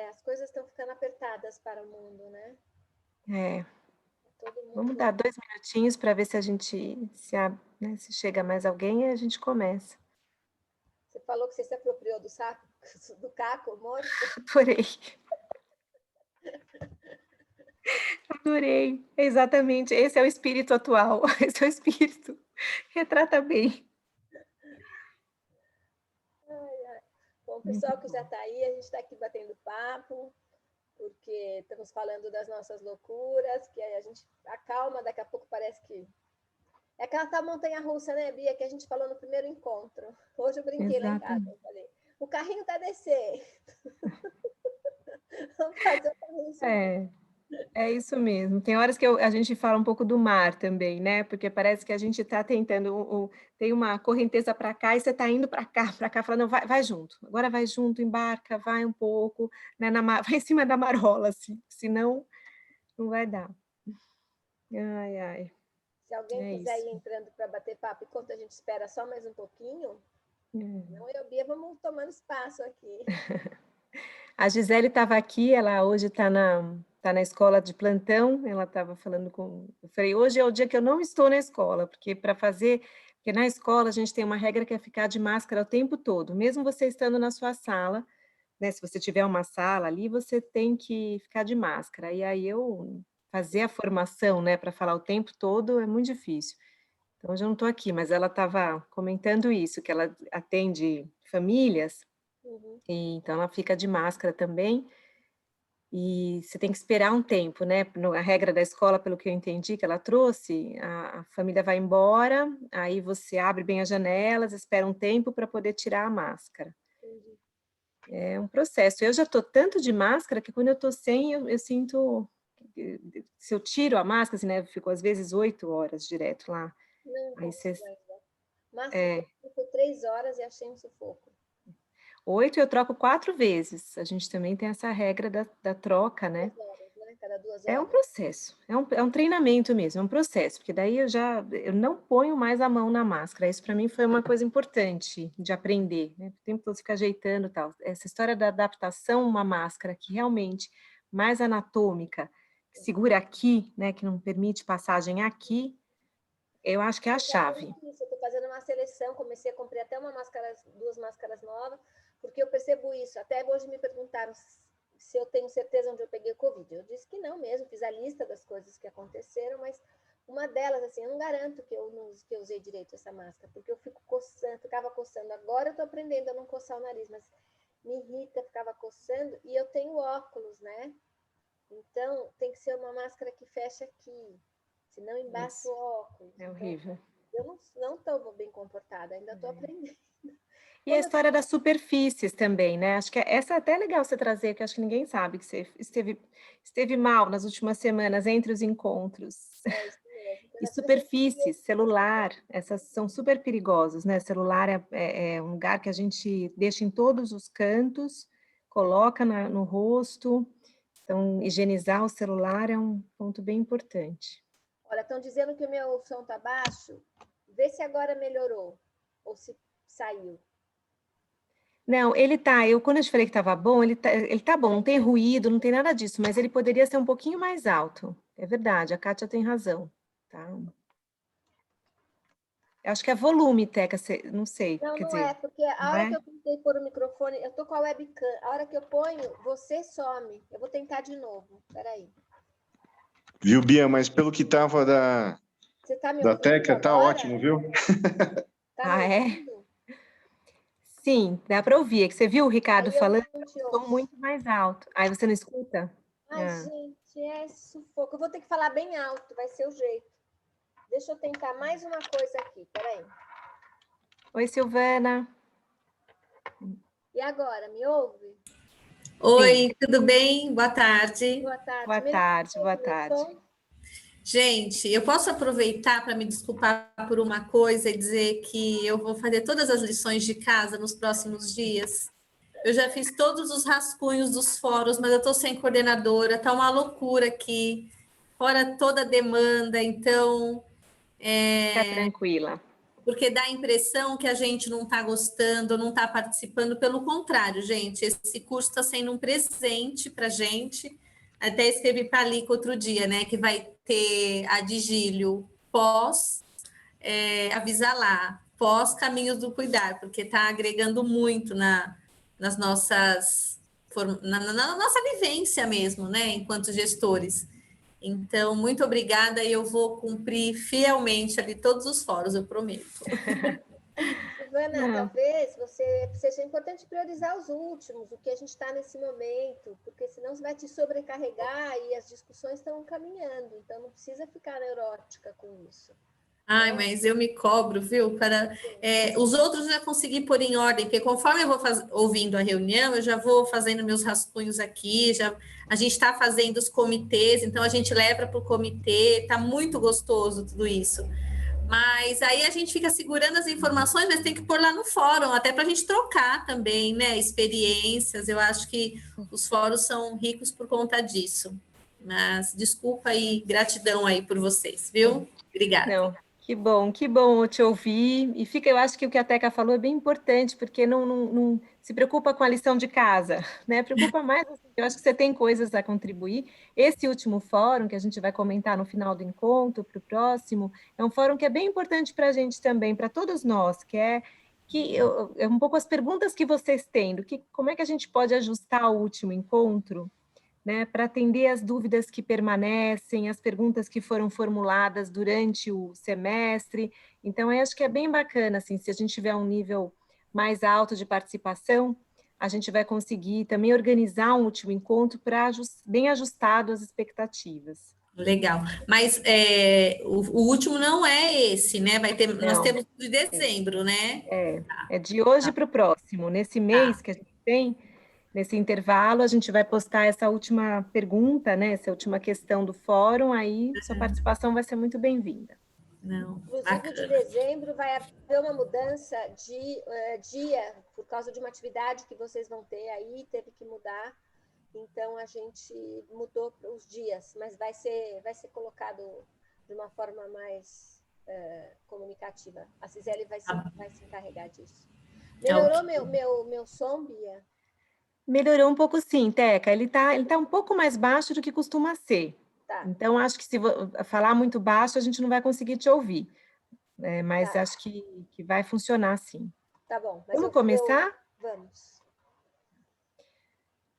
as coisas estão ficando apertadas para o mundo, né? É. Todo mundo... Vamos dar 2 minutinhos para ver se a gente, né, se chega mais alguém e a gente começa. Você falou que você se apropriou do saco, do caco morto? Adorei. Adorei. Exatamente. Esse é o espírito atual. Esse é o espírito. Retrata bem. Bom, pessoal que já está aí, a gente está aqui batendo papo, porque estamos falando das nossas loucuras, que a gente acalma, daqui a pouco parece que... É aquela tal montanha-russa, né, Bia, que a gente falou no primeiro encontro. Hoje eu brinquei lá em casa, eu falei, o carrinho está descendo. Vamos fazer o carrinho subir. É isso mesmo. Tem horas que a gente fala um pouco do mar também, né, porque parece que a gente está tentando tem uma correnteza para cá e você está indo para cá, falando: "Não, vai junto, agora vai junto, embarca, vai um pouco, né, vai em cima da marola, assim, senão não vai dar". Ai, ai, Se alguém é quiser isso. ir entrando para bater papo, enquanto a gente espera só mais um pouquinho, É. não, eu e a Bia vamos tomando espaço aqui. A Gisele estava aqui, ela hoje está na escola de plantão, ela estava falando eu falei: "Hoje é o dia que eu não estou na escola", porque na escola a gente tem uma regra que é ficar de máscara o tempo todo, mesmo você estando na sua sala, né, se você tiver uma sala ali, você tem que ficar de máscara. E aí eu fazer a formação, né, para falar o tempo todo é muito difícil. Então hoje eu não estou aqui, mas ela estava comentando isso, que ela atende famílias, Uhum. e então ela fica de máscara também, e você tem que esperar um tempo, né, a regra da escola, pelo que eu entendi que ela trouxe, a família vai embora, aí você abre bem as janelas, espera um tempo para poder tirar a máscara. Entendi. É um processo. Eu já estou tanto de máscara que quando eu estou sem, eu sinto, se eu tiro a máscara, assim, né, eu fico às vezes 8 horas direto lá, Não aí você consigo ainda. O máximo que eu é, fiz foi 3 horas e achei um sufoco. 8 eu troco 4 vezes, a gente também tem essa regra da troca, né. 2 horas, né? Cada duas É um horas. processo, é um treinamento mesmo, é um processo, porque daí eu não ponho mais a mão na máscara, isso para mim foi uma coisa importante de aprender, né, o tempo todo ficar ajeitando e tal. Essa história da adaptação, uma máscara que realmente mais anatômica, que segura aqui, né, que não permite passagem aqui, eu acho que é a chave. Exatamente isso. Eu estou fazendo uma seleção, comecei a comprar até 2 máscaras novas, porque eu percebo isso. Até hoje me perguntaram se eu tenho certeza onde eu peguei o Covid. Eu disse que não mesmo, fiz a lista das coisas que aconteceram, mas uma delas, assim, eu não garanto que eu usei direito essa máscara, porque eu ficava coçando. Agora eu estou aprendendo a não coçar o nariz, mas me irrita, ficava coçando, e eu tenho óculos, né? Então, tem que ser uma máscara que fecha aqui, senão embaça Isso, o óculos. é Então, horrível. eu não estou bem comportada, ainda estou aprendendo. E a Como eu... história das superfícies também, né, acho que essa é até legal você trazer, que acho que ninguém sabe que você esteve mal nas últimas semanas entre os encontros. É isso mesmo. E Por exemplo, superfícies, celular, essas são super perigosos, né, celular é um lugar que a gente deixa em todos os cantos, coloca no rosto, então higienizar o celular é um ponto bem importante. olha, estão dizendo que o meu som está baixo. Vê se agora melhorou ou se saiu. Não, quando eu te falei que estava bom, ele tá bom, não tem ruído, não tem nada disso, mas ele poderia ser um pouquinho mais alto. É verdade, a Kátia tem razão, tá. Eu acho que é volume, Teca, não sei, Não, quer não é, dizer, porque a não hora que é? eu tentei pôr o microfone, eu tô com a webcam, a hora que eu ponho, você some. Eu vou tentar de novo. Peraí. Viu, Bia? Mas pelo que tava Você tá me da ouvindo Teca, tá agora? ótimo, viu? Tá me Ah, é? ouvindo? Sim, dá para ouvir. É que você viu o Ricardo Aí eu falando, não te o som ouço. muito mais alto. Aí você não escuta? Ai, Ah. gente, é sufoco. Eu vou ter que falar bem alto, vai ser o jeito. Deixa eu tentar mais uma coisa aqui, peraí. Oi, Silvana. E agora, me ouve? Sim, Oi, tudo bem? Boa tarde. Boa tarde. boa Melhorou tarde, um boa pouco o meu tarde. som? Gente, eu posso aproveitar para me desculpar por uma coisa e dizer que eu vou fazer todas as lições de casa nos próximos dias. Eu já fiz todos os rascunhos dos fóruns, mas eu estou sem coordenadora, tá uma loucura aqui, fora toda a demanda, então Fica tranquila. porque dá a impressão que a gente não está gostando, não está participando. Pelo contrário, gente, esse curso está sendo um presente para a gente. Até escrevi para a Lica outro dia, né, que vai ter a Digílio pós, avisa lá, pós Caminhos do Cuidar, porque está agregando muito nas nossas, na nossa vivência mesmo, né, enquanto gestores. Então, muito obrigada e eu vou cumprir fielmente ali todos os fóruns, eu prometo. Silvana, talvez seja importante priorizar os últimos, o que a gente está nesse momento, porque senão você vai te sobrecarregar e as discussões estão caminhando, então não precisa ficar neurótica com isso. Ai, mas eu me cobro, viu? Os outros eu já consegui pôr em ordem, porque conforme eu vou ouvindo a reunião, eu já vou fazendo meus rascunhos aqui, a gente está fazendo os comitês, então a gente leva para o comitê, está muito gostoso tudo isso. Mas aí a gente fica segurando as informações, mas tem que pôr lá no fórum, até para a gente trocar também, né? Experiências. Eu acho que os fóruns são ricos por conta disso. Mas desculpa e gratidão aí por vocês, viu? Obrigada. Não, que bom te ouvir. E eu acho que o que a Teca falou é bem importante, porque não se preocupa com a lição de casa, né? Preocupa mais, assim, eu acho que você tem coisas a contribuir. Esse último fórum, que a gente vai comentar no final do encontro, para o próximo, é um fórum que é bem importante para a gente também, para todos nós, é um pouco as perguntas que vocês têm, como é que a gente pode ajustar o último encontro, né, para atender as dúvidas que permanecem, as perguntas que foram formuladas durante o semestre. Então, eu acho que é bem bacana, assim, se a gente tiver um nível mais alto de participação, a gente vai conseguir também organizar um último encontro bem ajustado às expectativas. Legal. Mas o último não é esse, né? Nós temos de dezembro, né? É de hoje para o próximo. Nesse mês que a gente tem, nesse intervalo, a gente vai postar essa última pergunta, né? Essa última questão do fórum, aí sua participação vai ser muito bem-vinda. Inclusive, de dezembro vai haver uma mudança de dia, por causa de uma atividade que vocês vão ter aí, teve que mudar. Então, a gente mudou os dias, mas vai ser colocado de uma forma mais comunicativa. A Cisele vai se encarregar disso. Melhorou meu som, Bia? Melhorou um pouco sim, Teca. Ele tá um pouco mais baixo do que costuma ser. Tá. Então, acho que se falar muito baixo, a gente não vai conseguir te ouvir. Mas acho que vai funcionar sim. Tá bom. Vamos começar? Vamos.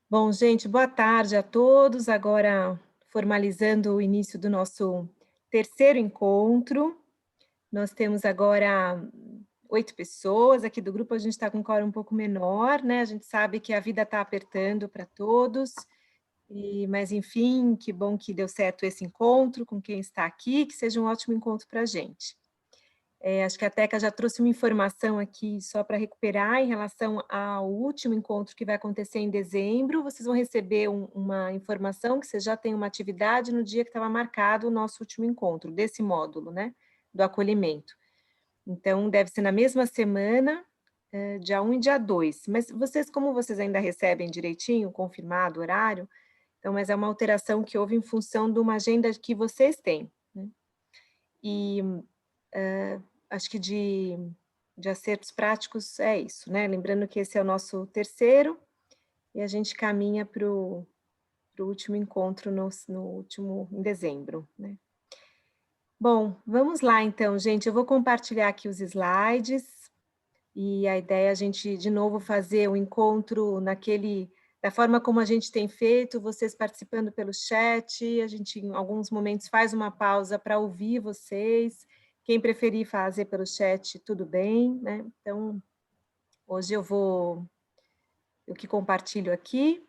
Bom, gente, boa tarde a todos. Agora, formalizando o início do nosso terceiro encontro. Nós temos agora 8 pessoas aqui do grupo, a gente está com um quórum um pouco menor, né? A gente sabe que a vida está apertando para todos, mas enfim, que bom que deu certo esse encontro com quem está aqui, que seja um ótimo encontro para a gente. Acho que a Teca já trouxe uma informação aqui só para recuperar em relação ao último encontro que vai acontecer em dezembro. Vocês vão receber uma informação que vocês já têm uma atividade no dia que estava marcado o nosso último encontro, desse módulo, né? Do acolhimento. Então, deve ser na mesma semana, dia 1 e dia 2. Mas como vocês ainda recebem direitinho, confirmado o horário, então, mas é uma alteração que houve em função de uma agenda que vocês têm, né? E acho que de acertos práticos é isso, né? Lembrando que esse é o nosso terceiro, e a gente caminha para o último encontro em dezembro, né? Bom, vamos lá então, gente. Eu vou compartilhar aqui os slides e a ideia é a gente, de novo, fazer o encontro da forma como a gente tem feito, vocês participando pelo chat, a gente, em alguns momentos, faz uma pausa para ouvir vocês. Quem preferir fazer pelo chat, tudo bem, né? Então, hoje eu que compartilho aqui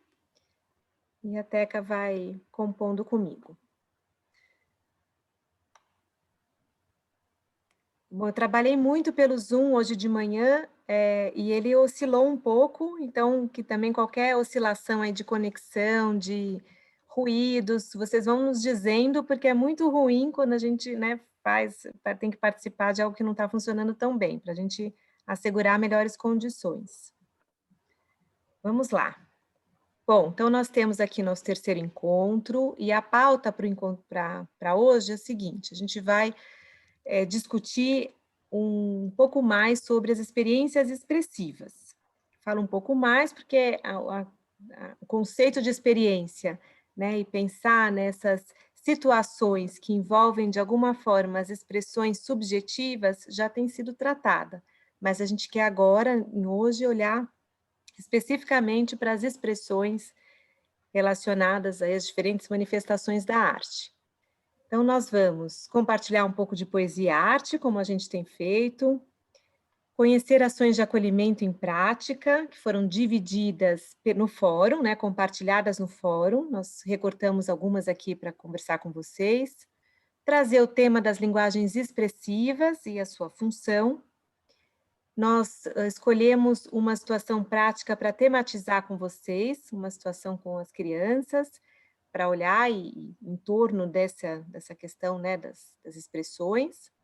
e a Teca vai compondo comigo. Bom, eu trabalhei muito pelo Zoom hoje de manhã e ele oscilou um pouco, então que também qualquer oscilação aí de conexão, de ruídos, vocês vão nos dizendo, porque é muito ruim quando a gente, né, tem que participar de algo que não está funcionando tão bem, para a gente assegurar melhores condições. Vamos lá. Bom, então nós temos aqui nosso terceiro encontro, e a pauta para hoje é a seguinte: a gente vai discutir um pouco mais sobre as experiências expressivas. Falo um pouco mais porque o conceito de experiência, né, e pensar nessas situações que envolvem, de alguma forma, as expressões subjetivas, já tem sido tratada. Mas a gente quer agora, hoje, olhar especificamente para as expressões relacionadas às diferentes manifestações da arte. Então, nós vamos compartilhar um pouco de poesia e arte, como a gente tem feito, conhecer ações de acolhimento em prática, que foram divididas no fórum, né, compartilhadas no fórum, nós recortamos algumas aqui para conversar com vocês, trazer o tema das linguagens expressivas e a sua função. Nós escolhemos uma situação prática para tematizar com vocês, uma situação com as crianças, para olhar em torno dessa questão, né, das expressões,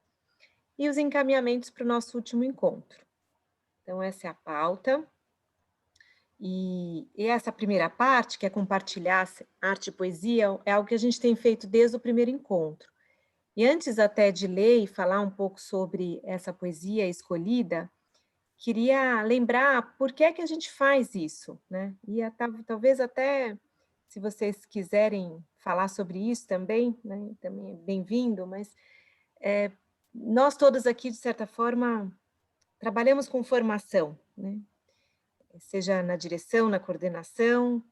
e os encaminhamentos para o nosso último encontro. Então, essa é a pauta. E essa primeira parte, que é compartilhar arte e poesia, é algo que a gente tem feito desde o primeiro encontro. E antes até de ler e falar um pouco sobre essa poesia escolhida, queria lembrar por que é que a gente faz isso, né? E talvez até, se vocês quiserem falar sobre isso também, né? Também é bem-vindo, mas nós todos aqui, de certa forma, trabalhamos com formação, né? Seja na direção, na coordenação,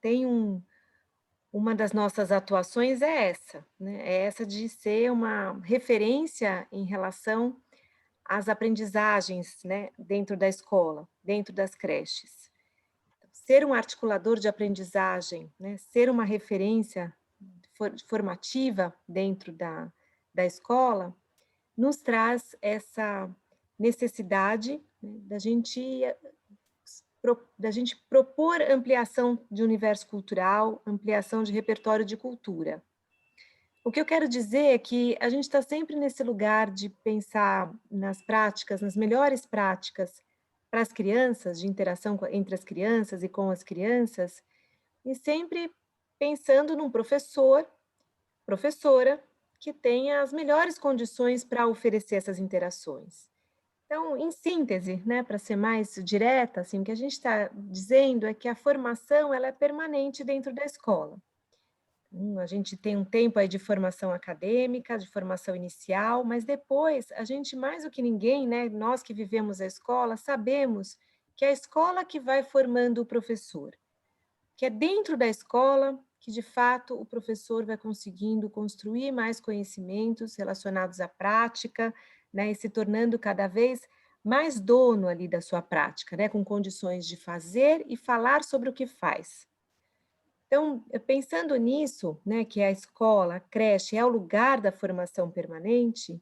uma das nossas atuações é essa, né? É essa de ser uma referência em relação às aprendizagens, né, dentro da escola, dentro das creches. Ser um articulador de aprendizagem, né, ser uma referência formativa dentro da escola, nos traz essa necessidade, né, da gente propor ampliação de universo cultural, ampliação de repertório de cultura. O que eu quero dizer é que a gente está sempre nesse lugar de pensar nas práticas, nas melhores práticas para as crianças, de interação entre as crianças e com as crianças, e sempre pensando num professor, professora, que tenha as melhores condições para oferecer essas interações. Então, em síntese, né, para ser mais direta, assim, o que a gente está dizendo é que a formação ela é permanente dentro da escola. A gente tem um tempo aí de formação acadêmica, de formação inicial, mas depois a gente, mais do que ninguém, né, nós que vivemos a escola, sabemos que é a escola que vai formando o professor, que é dentro da escola que, de fato, o professor vai conseguindo construir mais conhecimentos relacionados à prática, né, e se tornando cada vez mais dono ali da sua prática, né, com condições de fazer e falar sobre o que faz. Então, pensando nisso, né, que a escola, a creche é o lugar da formação permanente,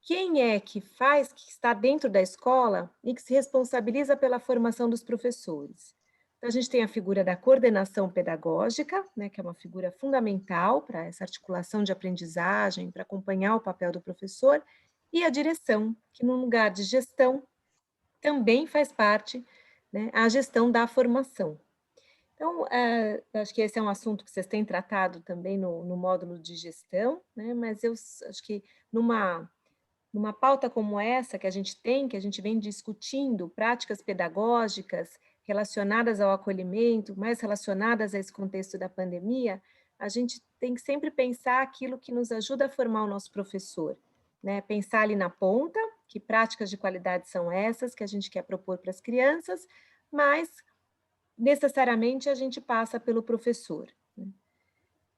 quem é que faz, que está dentro da escola e que se responsabiliza pela formação dos professores? Então, a gente tem a figura da coordenação pedagógica, né, que é uma figura fundamental para essa articulação de aprendizagem, para acompanhar o papel do professor, e a direção, que num lugar de gestão também faz parte, né, a gestão da formação. Então, acho que esse é um assunto que vocês têm tratado também no módulo de gestão, né, mas eu acho que numa pauta como essa que a gente vem discutindo práticas pedagógicas relacionadas ao acolhimento, mais relacionadas a esse contexto da pandemia, a gente tem que sempre pensar aquilo que nos ajuda a formar o nosso professor, né? Pensar ali na ponta, que práticas de qualidade são essas que a gente quer propor para as crianças, mas necessariamente a gente passa pelo professor.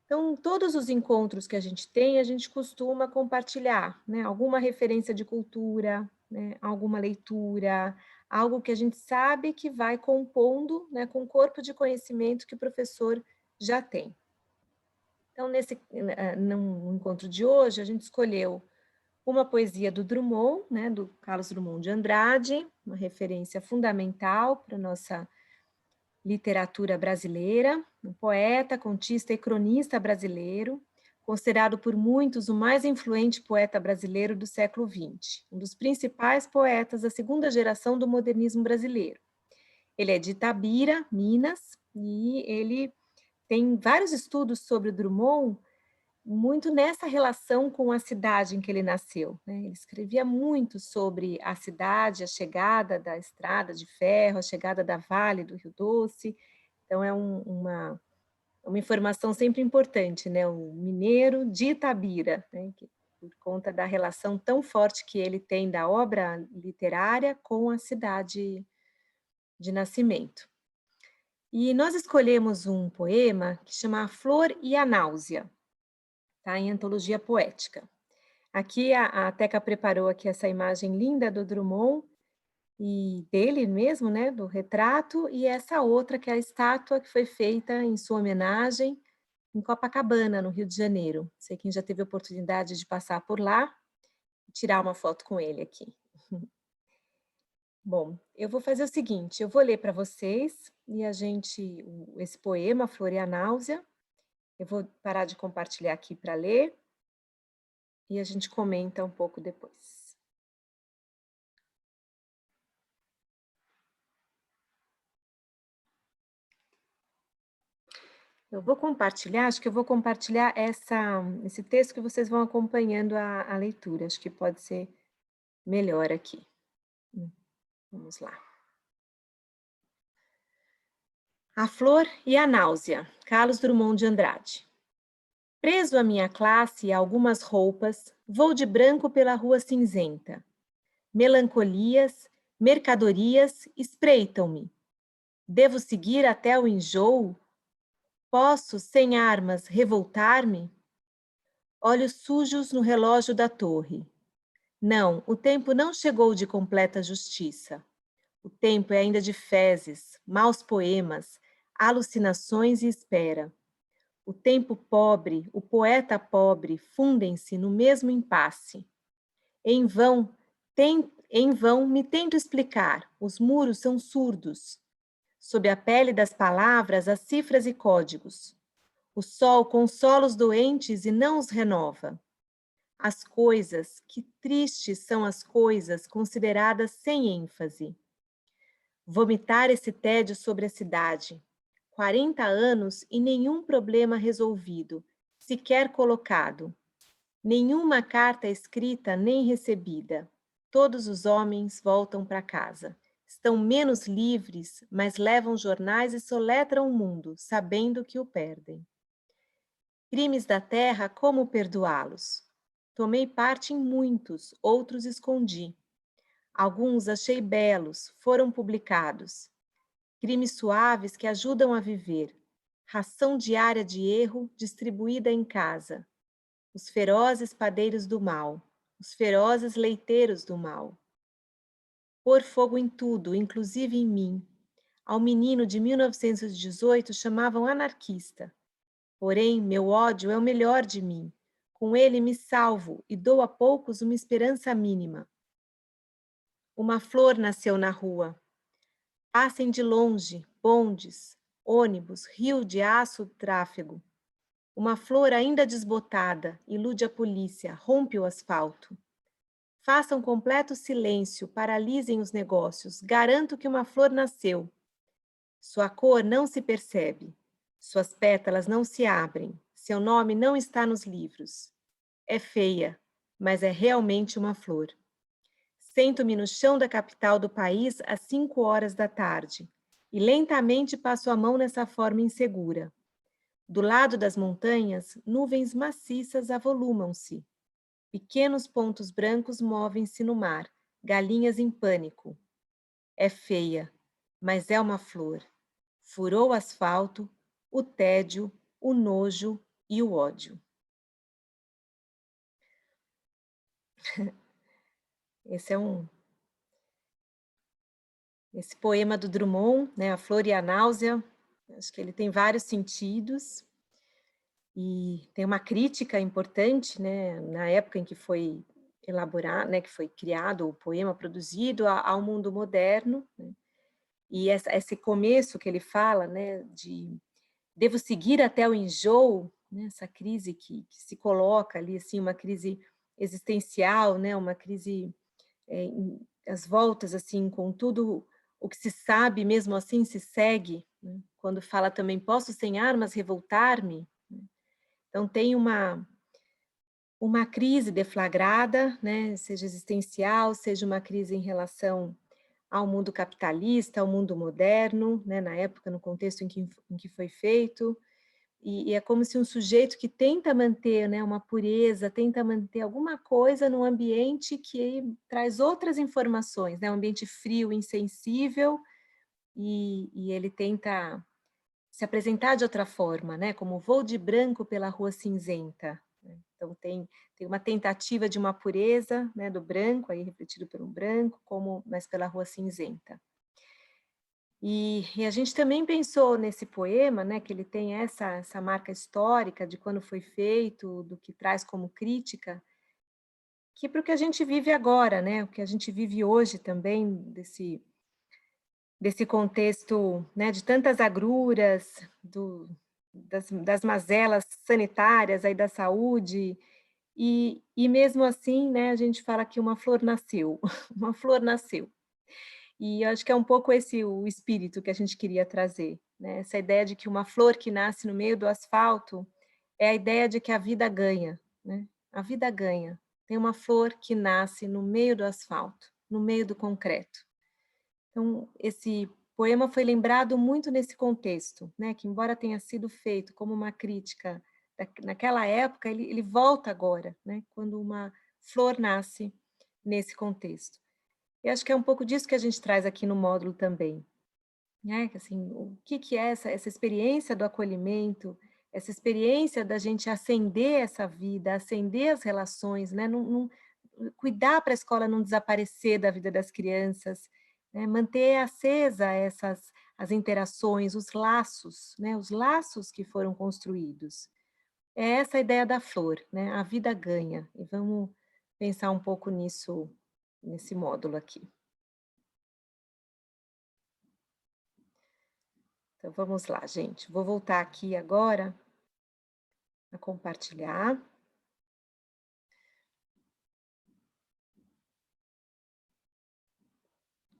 Então, todos os encontros que a gente costuma compartilhar, né? Alguma referência de cultura, né? Alguma leitura, algo que a gente sabe que vai compondo, né, com o corpo de conhecimento que o professor já tem. Então, no encontro de hoje, a gente escolheu uma poesia do Drummond, né, do Carlos Drummond de Andrade, uma referência fundamental para a nossa literatura brasileira, um poeta, contista e cronista brasileiro, considerado por muitos o mais influente poeta brasileiro do século XX, um dos principais poetas da segunda geração do modernismo brasileiro. Ele é de Itabira, Minas, e ele tem vários estudos sobre Drummond muito nessa relação com a cidade em que ele nasceu, né? Ele escrevia muito sobre a cidade, a chegada da estrada de ferro, a chegada da Vale do Rio Doce. Então, é uma informação sempre importante, né? O mineiro de Itabira, né? Por conta da relação tão forte que ele tem da obra literária com a cidade de nascimento. E nós escolhemos um poema que chama A Flor e a Náusea, tá? Em antologia poética. Aqui a Teca preparou aqui essa imagem linda do Drummond e dele mesmo, né, do retrato, e essa outra que é a estátua que foi feita em sua homenagem em Copacabana, no Rio de Janeiro. Sei quem já teve a oportunidade de passar por lá e tirar uma foto com ele aqui. Bom, eu vou fazer o seguinte, eu vou ler para vocês e esse poema, Flor e a Náusea, eu vou parar de compartilhar aqui para ler e a gente comenta um pouco depois. Eu vou compartilhar, acho que eu vou compartilhar esse texto que vocês vão acompanhando a leitura, acho que pode ser melhor aqui. Vamos lá. A Flor e a Náusea, Carlos Drummond de Andrade. Preso à minha classe e a algumas roupas, vou de branco pela rua cinzenta. Melancolias, mercadorias espreitam-me. Devo seguir até o enjoo? Posso, sem armas, revoltar-me? Olhos sujos no relógio da torre. Não, o tempo não chegou de completa justiça. O tempo é ainda de fezes, maus poemas, alucinações e espera. O tempo pobre, o poeta pobre, fundem-se no mesmo impasse. Em vão me tento explicar, os muros são surdos. Sob a pele das palavras, as cifras e códigos. O sol consola os doentes e não os renova. As coisas, que tristes são as coisas consideradas sem ênfase. Vomitar esse tédio sobre a cidade. 40 anos e nenhum problema resolvido, sequer colocado. Nenhuma carta escrita nem recebida. Todos os homens voltam para casa. Estão menos livres, mas levam jornais e soletram o mundo, sabendo que o perdem. Crimes da terra, como perdoá-los? Tomei parte em muitos, outros escondi. Alguns achei belos, foram publicados. Crimes suaves que ajudam a viver. Ração diária de erro distribuída em casa. Os ferozes padeiros do mal. Os ferozes leiteiros do mal. Pôr fogo em tudo, inclusive em mim. Ao menino de 1918 chamavam anarquista. Porém, meu ódio é o melhor de mim. Com ele me salvo e dou a poucos uma esperança mínima. Uma flor nasceu na rua. Passem de longe, bondes, ônibus, rio de aço, tráfego. Uma flor ainda desbotada, ilude a polícia, rompe o asfalto. Façam completo silêncio, paralisem os negócios. Garanto que uma flor nasceu. Sua cor não se percebe. Suas pétalas não se abrem. Seu nome não está nos livros. É feia, mas é realmente uma flor. Sento-me no chão da capital do país às 5 horas da tarde e lentamente passo a mão nessa forma insegura. Do lado das montanhas, nuvens maciças avolumam-se. Pequenos pontos brancos movem-se no mar, galinhas em pânico. É feia, mas é uma flor. Furou o asfalto, o tédio, o nojo e o ódio. Esse poema do Drummond, né, A Flor e a Náusea, acho que ele tem vários sentidos e tem uma crítica importante, né, na época em que foi elaborado, né, que foi criado o poema produzido ao mundo moderno, né, e esse começo que ele fala, né, de devo seguir até o enjoo, né, essa crise que se coloca ali, assim, uma crise existencial, né, uma crise, as voltas, assim, com tudo o que se sabe, mesmo assim se segue, né? Quando fala também, posso sem armas revoltar-me? Então tem uma crise deflagrada, né, seja existencial, seja uma crise em relação ao mundo capitalista, ao mundo moderno, né, na época, no contexto em que foi feito, e é como se um sujeito que tenta manter, né, uma pureza, tenta manter alguma coisa num ambiente que traz outras informações, né, um ambiente frio, insensível, e ele tenta se apresentar de outra forma, né, como voo de branco pela rua cinzenta. Né? Então tem uma tentativa de uma pureza, né, do branco, aí refletido pelo branco, mas pela rua cinzenta. E a gente também pensou nesse poema, né, que ele tem essa marca histórica de quando foi feito, do que traz como crítica, que para o que a gente vive agora, né, o que a gente vive hoje também, desse contexto, né, de tantas agruras, das mazelas sanitárias aí da saúde, e mesmo assim, né, a gente fala que uma flor nasceu, uma flor nasceu. E eu acho que é um pouco esse o espírito que a gente queria trazer, né? Essa ideia de que uma flor que nasce no meio do asfalto é a ideia de que a vida ganha, né? A vida ganha. Tem uma flor que nasce no meio do asfalto, no meio do concreto. Então, esse poema foi lembrado muito nesse contexto, né? Que embora tenha sido feito como uma crítica naquela época, ele volta agora, né? Quando uma flor nasce nesse contexto. E acho que é um pouco disso que a gente traz aqui no módulo também, né? Assim, o que é essa experiência do acolhimento, essa experiência da gente acender essa vida, acender as relações, né? Cuidar para a escola não desaparecer da vida das crianças, né? Manter acesa as interações, os laços, né? Os laços que foram construídos. É essa a ideia da flor, né? A vida ganha. E vamos pensar um pouco nisso, nesse módulo aqui. Então, vamos lá, gente. Vou voltar aqui agora a compartilhar.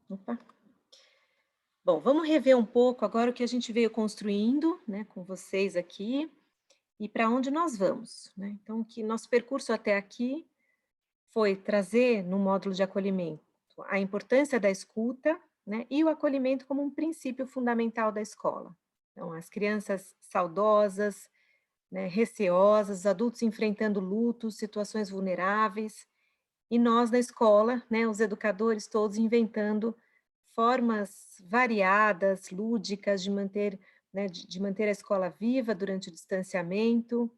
Opa. Bom, vamos rever um pouco agora o que a gente veio construindo, né, com vocês aqui, e para onde nós vamos, né? Então, que nosso percurso até aqui foi trazer no módulo de acolhimento a importância da escuta, né, e o acolhimento como um princípio fundamental da escola. Então, as crianças saudosas, né, receosas, adultos enfrentando lutos, situações vulneráveis, e nós na escola, né, os educadores todos inventando formas variadas, lúdicas, de manter, né, de manter a escola viva durante o distanciamento,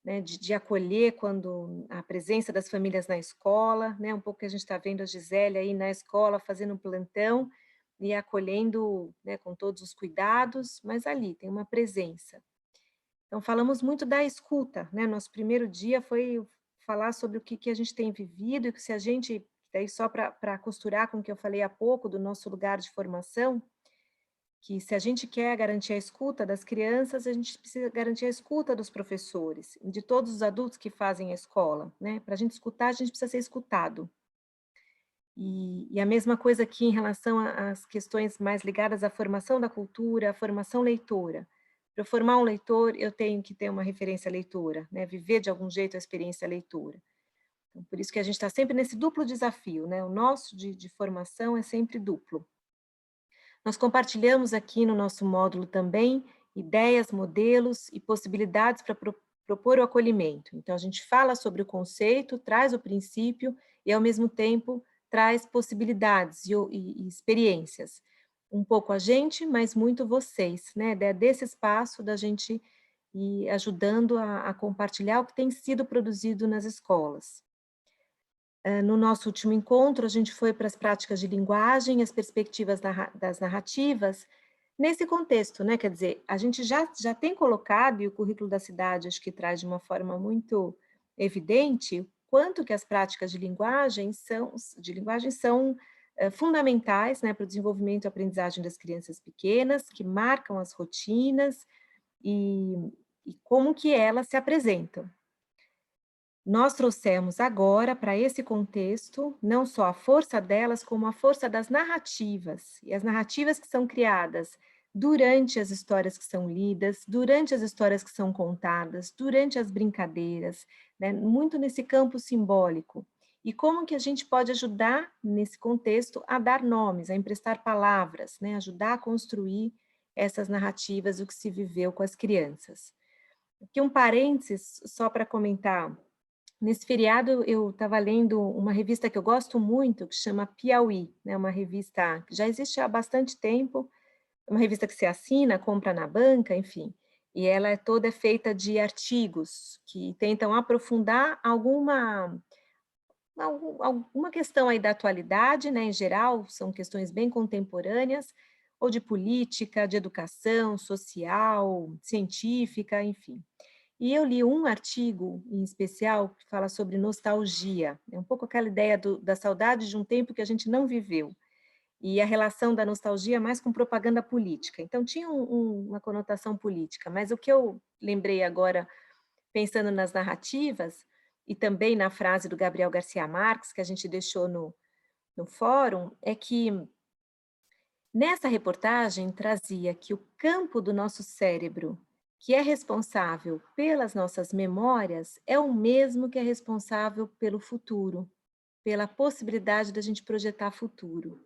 né, de acolher quando a presença das famílias na escola, né, um pouco que a gente está vendo a Gisele aí na escola fazendo um plantão e acolhendo, né, com todos os cuidados, mas ali tem uma presença. Então, falamos muito da escuta, né? Nosso primeiro dia foi falar sobre o que a gente tem vivido e que se a gente, daí só para costurar com o que eu falei há pouco do nosso lugar de formação, que se a gente quer garantir a escuta das crianças, a gente precisa garantir a escuta dos professores, de todos os adultos que fazem a escola, né? Para a gente escutar, a gente precisa ser escutado. E a mesma coisa aqui em relação às questões mais ligadas à formação da cultura, à formação leitora. Para eu formar um leitor, eu tenho que ter uma referência leitora, né? Viver de algum jeito a experiência leitora. Então, por isso que a gente está sempre nesse duplo desafio, né? O nosso de formação é sempre duplo. Nós compartilhamos aqui no nosso módulo também ideias, modelos e possibilidades para propor o acolhimento. Então, a gente fala sobre o conceito, traz o princípio e, ao mesmo tempo, traz possibilidades e experiências. Um pouco a gente, mas muito vocês, né? Desse espaço da gente ir ajudando a compartilhar o que tem sido produzido nas escolas. No nosso último encontro, a gente foi para as práticas de linguagem, as perspectivas das narrativas, nesse contexto, né? Quer dizer, a gente já tem colocado, e o currículo da cidade acho que traz de uma forma muito evidente, quanto que as práticas de linguagem são fundamentais, né, para o desenvolvimento e aprendizagem das crianças pequenas, que marcam as rotinas e como que elas se apresentam. Nós trouxemos agora, para esse contexto, não só a força delas, como a força das narrativas. E as narrativas que são criadas durante as histórias que são lidas, durante as histórias que são contadas, durante as brincadeiras, né? Muito nesse campo simbólico. E como que a gente pode ajudar, nesse contexto, a dar nomes, a emprestar palavras, né? Ajudar a construir essas narrativas do que se viveu com as crianças. Aqui um parênteses, só para comentar. Nesse feriado, eu estava lendo uma revista que eu gosto muito, que chama Piauí, né? Uma revista que já existe há bastante tempo, uma revista que se assina, compra na banca, enfim. E ela é toda feita de artigos que tentam aprofundar alguma questão aí da atualidade, né, em geral, são questões bem contemporâneas, ou de política, de educação, social, científica, enfim. E eu li um artigo em especial que fala sobre nostalgia, é um pouco aquela ideia da saudade de um tempo que a gente não viveu, e a relação da nostalgia mais com propaganda política. Então, tinha uma conotação política, mas o que eu lembrei agora, pensando nas narrativas, e também na frase do Gabriel Garcia Marques, que a gente deixou no fórum, é que nessa reportagem trazia que o campo do nosso cérebro, que é responsável pelas nossas memórias, é o mesmo que é responsável pelo futuro, pela possibilidade da gente projetar futuro.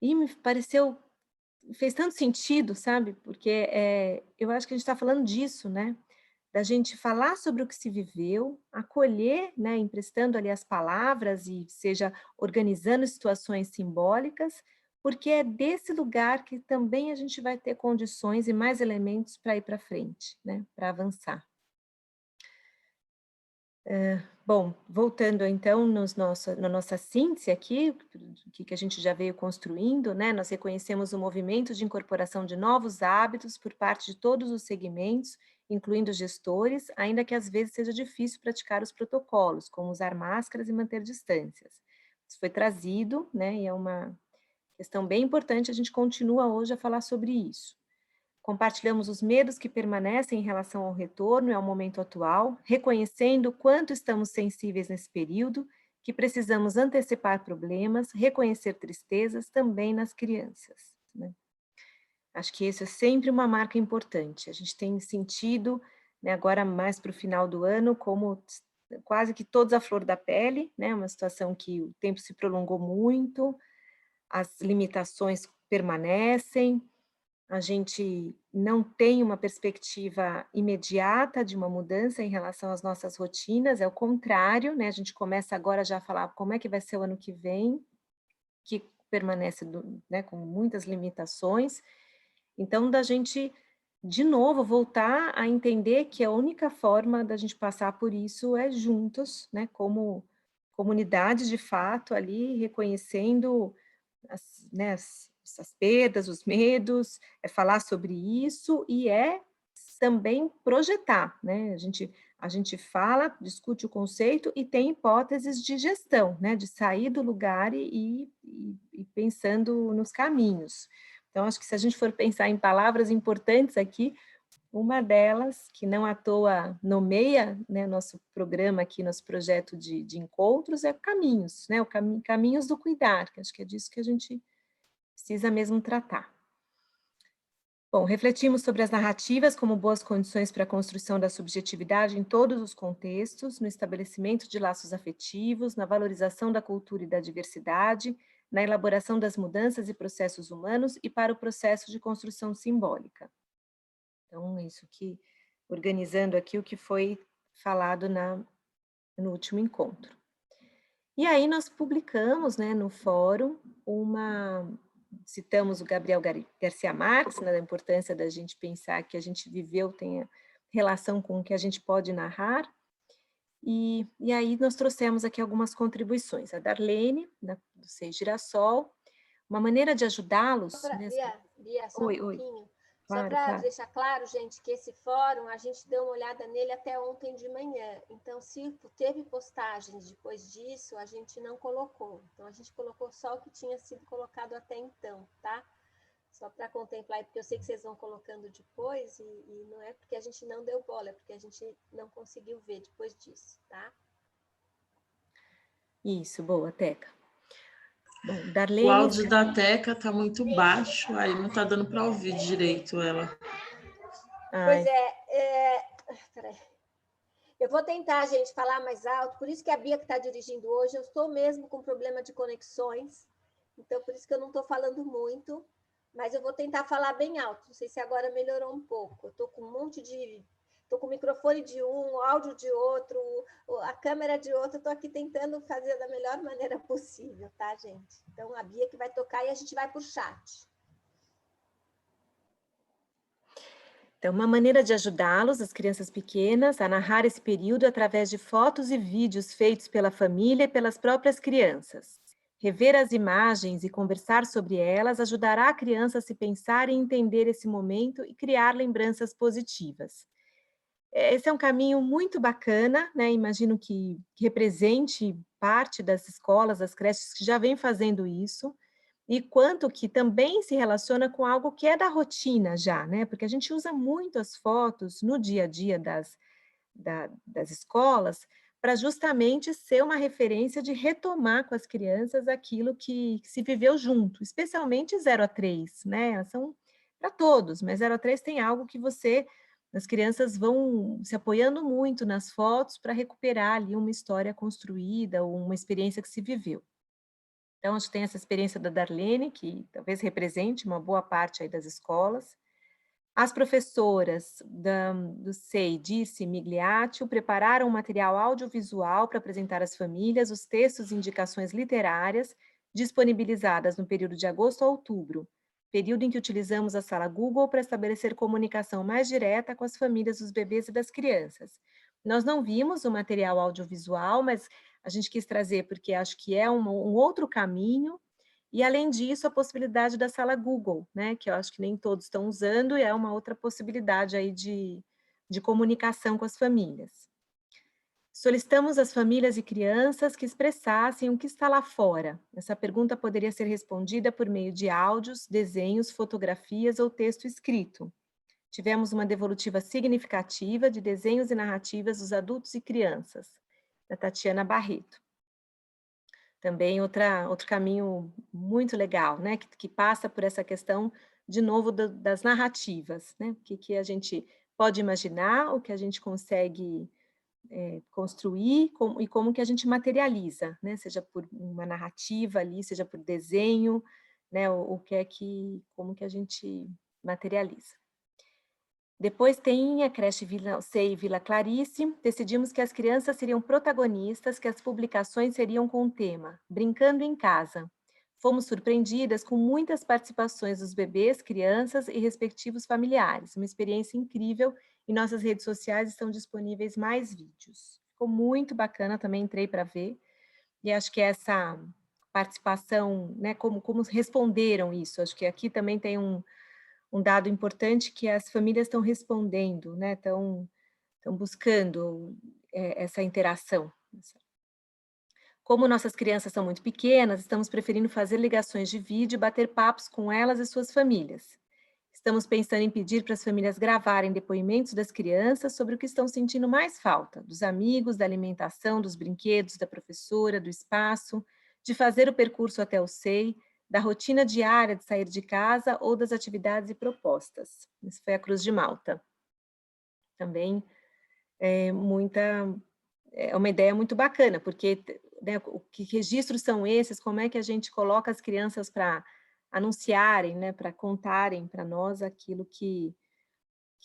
E me pareceu, fez tanto sentido, sabe? Porque eu acho que a gente está falando disso, né? Da gente falar sobre o que se viveu, acolher, né? Emprestando ali as palavras e seja organizando situações simbólicas, porque é desse lugar que também a gente vai ter condições e mais elementos para ir para frente, né? Para avançar. Bom, voltando então na nossa síntese aqui, o que a gente já veio construindo, né? Nós reconhecemos o movimento de incorporação de novos hábitos por parte de todos os segmentos, incluindo gestores, ainda que às vezes seja difícil praticar os protocolos, como usar máscaras e manter distâncias. Isso foi trazido, né? E é uma questão bem importante, a gente continua hoje a falar sobre isso. Compartilhamos os medos que permanecem em relação ao retorno e ao momento atual, reconhecendo o quanto estamos sensíveis nesse período, que precisamos antecipar problemas, reconhecer tristezas também nas crianças, né? Acho que isso é sempre uma marca importante. A gente tem sentido, né, agora mais para o final do ano, como quase que todos à flor da pele, né? Uma situação que o tempo se prolongou muito, as limitações permanecem, a gente não tem uma perspectiva imediata de uma mudança em relação às nossas rotinas, é o contrário, né? A gente começa agora já a falar como é que vai ser o ano que vem, que permanece, né, com muitas limitações. Então, da gente, de novo, voltar a entender que a única forma da gente passar por isso é juntos, né, como comunidade de fato ali, reconhecendo né, as perdas, os medos, é falar sobre isso e é também projetar, né? A gente fala, discute o conceito e tem hipóteses de gestão, né? De sair do lugar e pensando nos caminhos. Então, acho que se a gente for pensar em palavras importantes aqui, uma delas, que não à toa nomeia, né, nosso programa aqui, nosso projeto de encontros, é caminhos, né? Caminhos do cuidar, que acho que é disso que a gente precisa mesmo tratar. Bom, refletimos sobre as narrativas como boas condições para a construção da subjetividade em todos os contextos, no estabelecimento de laços afetivos, na valorização da cultura e da diversidade, na elaboração das mudanças e processos humanos e para o processo de construção simbólica. Então, isso que, organizando aqui o que foi falado no último encontro. E aí nós publicamos, né, no fórum, citamos o Gabriel Garcia Marques, né, da importância da gente pensar que a gente viveu tem relação com o que a gente pode narrar, e aí nós trouxemos aqui algumas contribuições. A Darlene, do Sei Girassol, uma maneira de ajudá-los... Bia, só um pouquinho. Só Claro, para claro. deixar claro, gente, que esse fórum, a gente deu uma olhada nele até ontem de manhã. Então, se teve postagens depois disso, a gente não colocou. Então, a gente colocou só o que tinha sido colocado até então, tá? Só para contemplar, porque eu sei que vocês vão colocando depois, e não é porque a gente não deu bola, é porque a gente não conseguiu ver depois disso, tá? Isso, boa, Teca. Bom, O Darlene... áudio da Teca está muito baixo, aí não está dando para ouvir direito ela. Pois peraí. Eu vou tentar, gente, falar mais alto, por isso que a Bia que está dirigindo hoje, eu estou mesmo com problema de conexões, então por isso que eu não estou falando muito, mas eu vou tentar falar bem alto, não sei se agora melhorou um pouco, eu estou com um monte de... Estou com o microfone de um, o áudio de outro, a câmera de outro, estou aqui tentando fazer da melhor maneira possível, tá, gente? Então, a Bia que vai tocar e a gente vai para o chat. Então, uma maneira de ajudá-los, as crianças pequenas, a narrar esse período através de fotos e vídeos feitos pela família e pelas próprias crianças. Rever as imagens e conversar sobre elas ajudará a criança a se pensar e entender esse momento e criar lembranças positivas. Esse é um caminho muito bacana, né? Imagino que represente parte das escolas, das creches que já vem fazendo isso, e quanto que também se relaciona com algo que é da rotina já, né? Porque a gente usa muito as fotos no dia a dia das escolas para justamente ser uma referência de retomar com as crianças aquilo que se viveu junto, especialmente 0 a 3, né? São para todos, mas 0 a 3 tem algo que as crianças vão se apoiando muito nas fotos para recuperar ali uma história construída ou uma experiência que se viveu. Então, a gente tem essa experiência da Darlene, que talvez represente uma boa parte aí das escolas. As professoras do SEI, Dirce e Migliaccio, prepararam um material audiovisual para apresentar às famílias os textos e indicações literárias disponibilizadas no período de agosto a outubro, período em que utilizamos a sala Google para estabelecer comunicação mais direta com as famílias dos bebês e das crianças. Nós não vimos o material audiovisual, mas a gente quis trazer porque acho que é um outro caminho, e além disso a possibilidade da sala Google, né, que eu acho que nem todos estão usando, e é uma outra possibilidade aí de comunicação com as famílias. Solicitamos às famílias e crianças que expressassem o que está lá fora. Essa pergunta poderia ser respondida por meio de áudios, desenhos, fotografias ou texto escrito. Tivemos uma devolutiva significativa de desenhos e narrativas dos adultos e crianças, da Tatiana Barreto. Também outro caminho muito legal, né, que passa por essa questão, de novo, das narrativas, né, o que a gente pode imaginar, o que a gente consegue construir e como que a gente materializa, né, seja por uma narrativa ali, seja por desenho, né, como que a gente materializa. Depois tem a creche SEI Vila Clarice. Decidimos que as crianças seriam protagonistas, que as publicações seriam com o tema Brincando em Casa. Fomos surpreendidas com muitas participações dos bebês, crianças e respectivos familiares. Uma experiência incrível. Em nossas redes sociais estão disponíveis mais vídeos. Ficou muito bacana, também entrei para ver. E acho que essa participação, né, como responderam isso. Acho que aqui também tem um dado importante, que as famílias estão respondendo, né? Estão buscando essa interação. Como nossas crianças são muito pequenas, estamos preferindo fazer ligações de vídeo e bater papos com elas e suas famílias. Estamos pensando em pedir para as famílias gravarem depoimentos das crianças sobre o que estão sentindo mais falta, dos amigos, da alimentação, dos brinquedos, da professora, do espaço, de fazer o percurso até o SEI, da rotina diária de sair de casa ou das atividades e propostas. Isso foi a Cruz de Malta. Também é uma ideia muito bacana, porque, né, que registros são esses, como é que a gente coloca as crianças para anunciarem, né, para contarem para nós aquilo que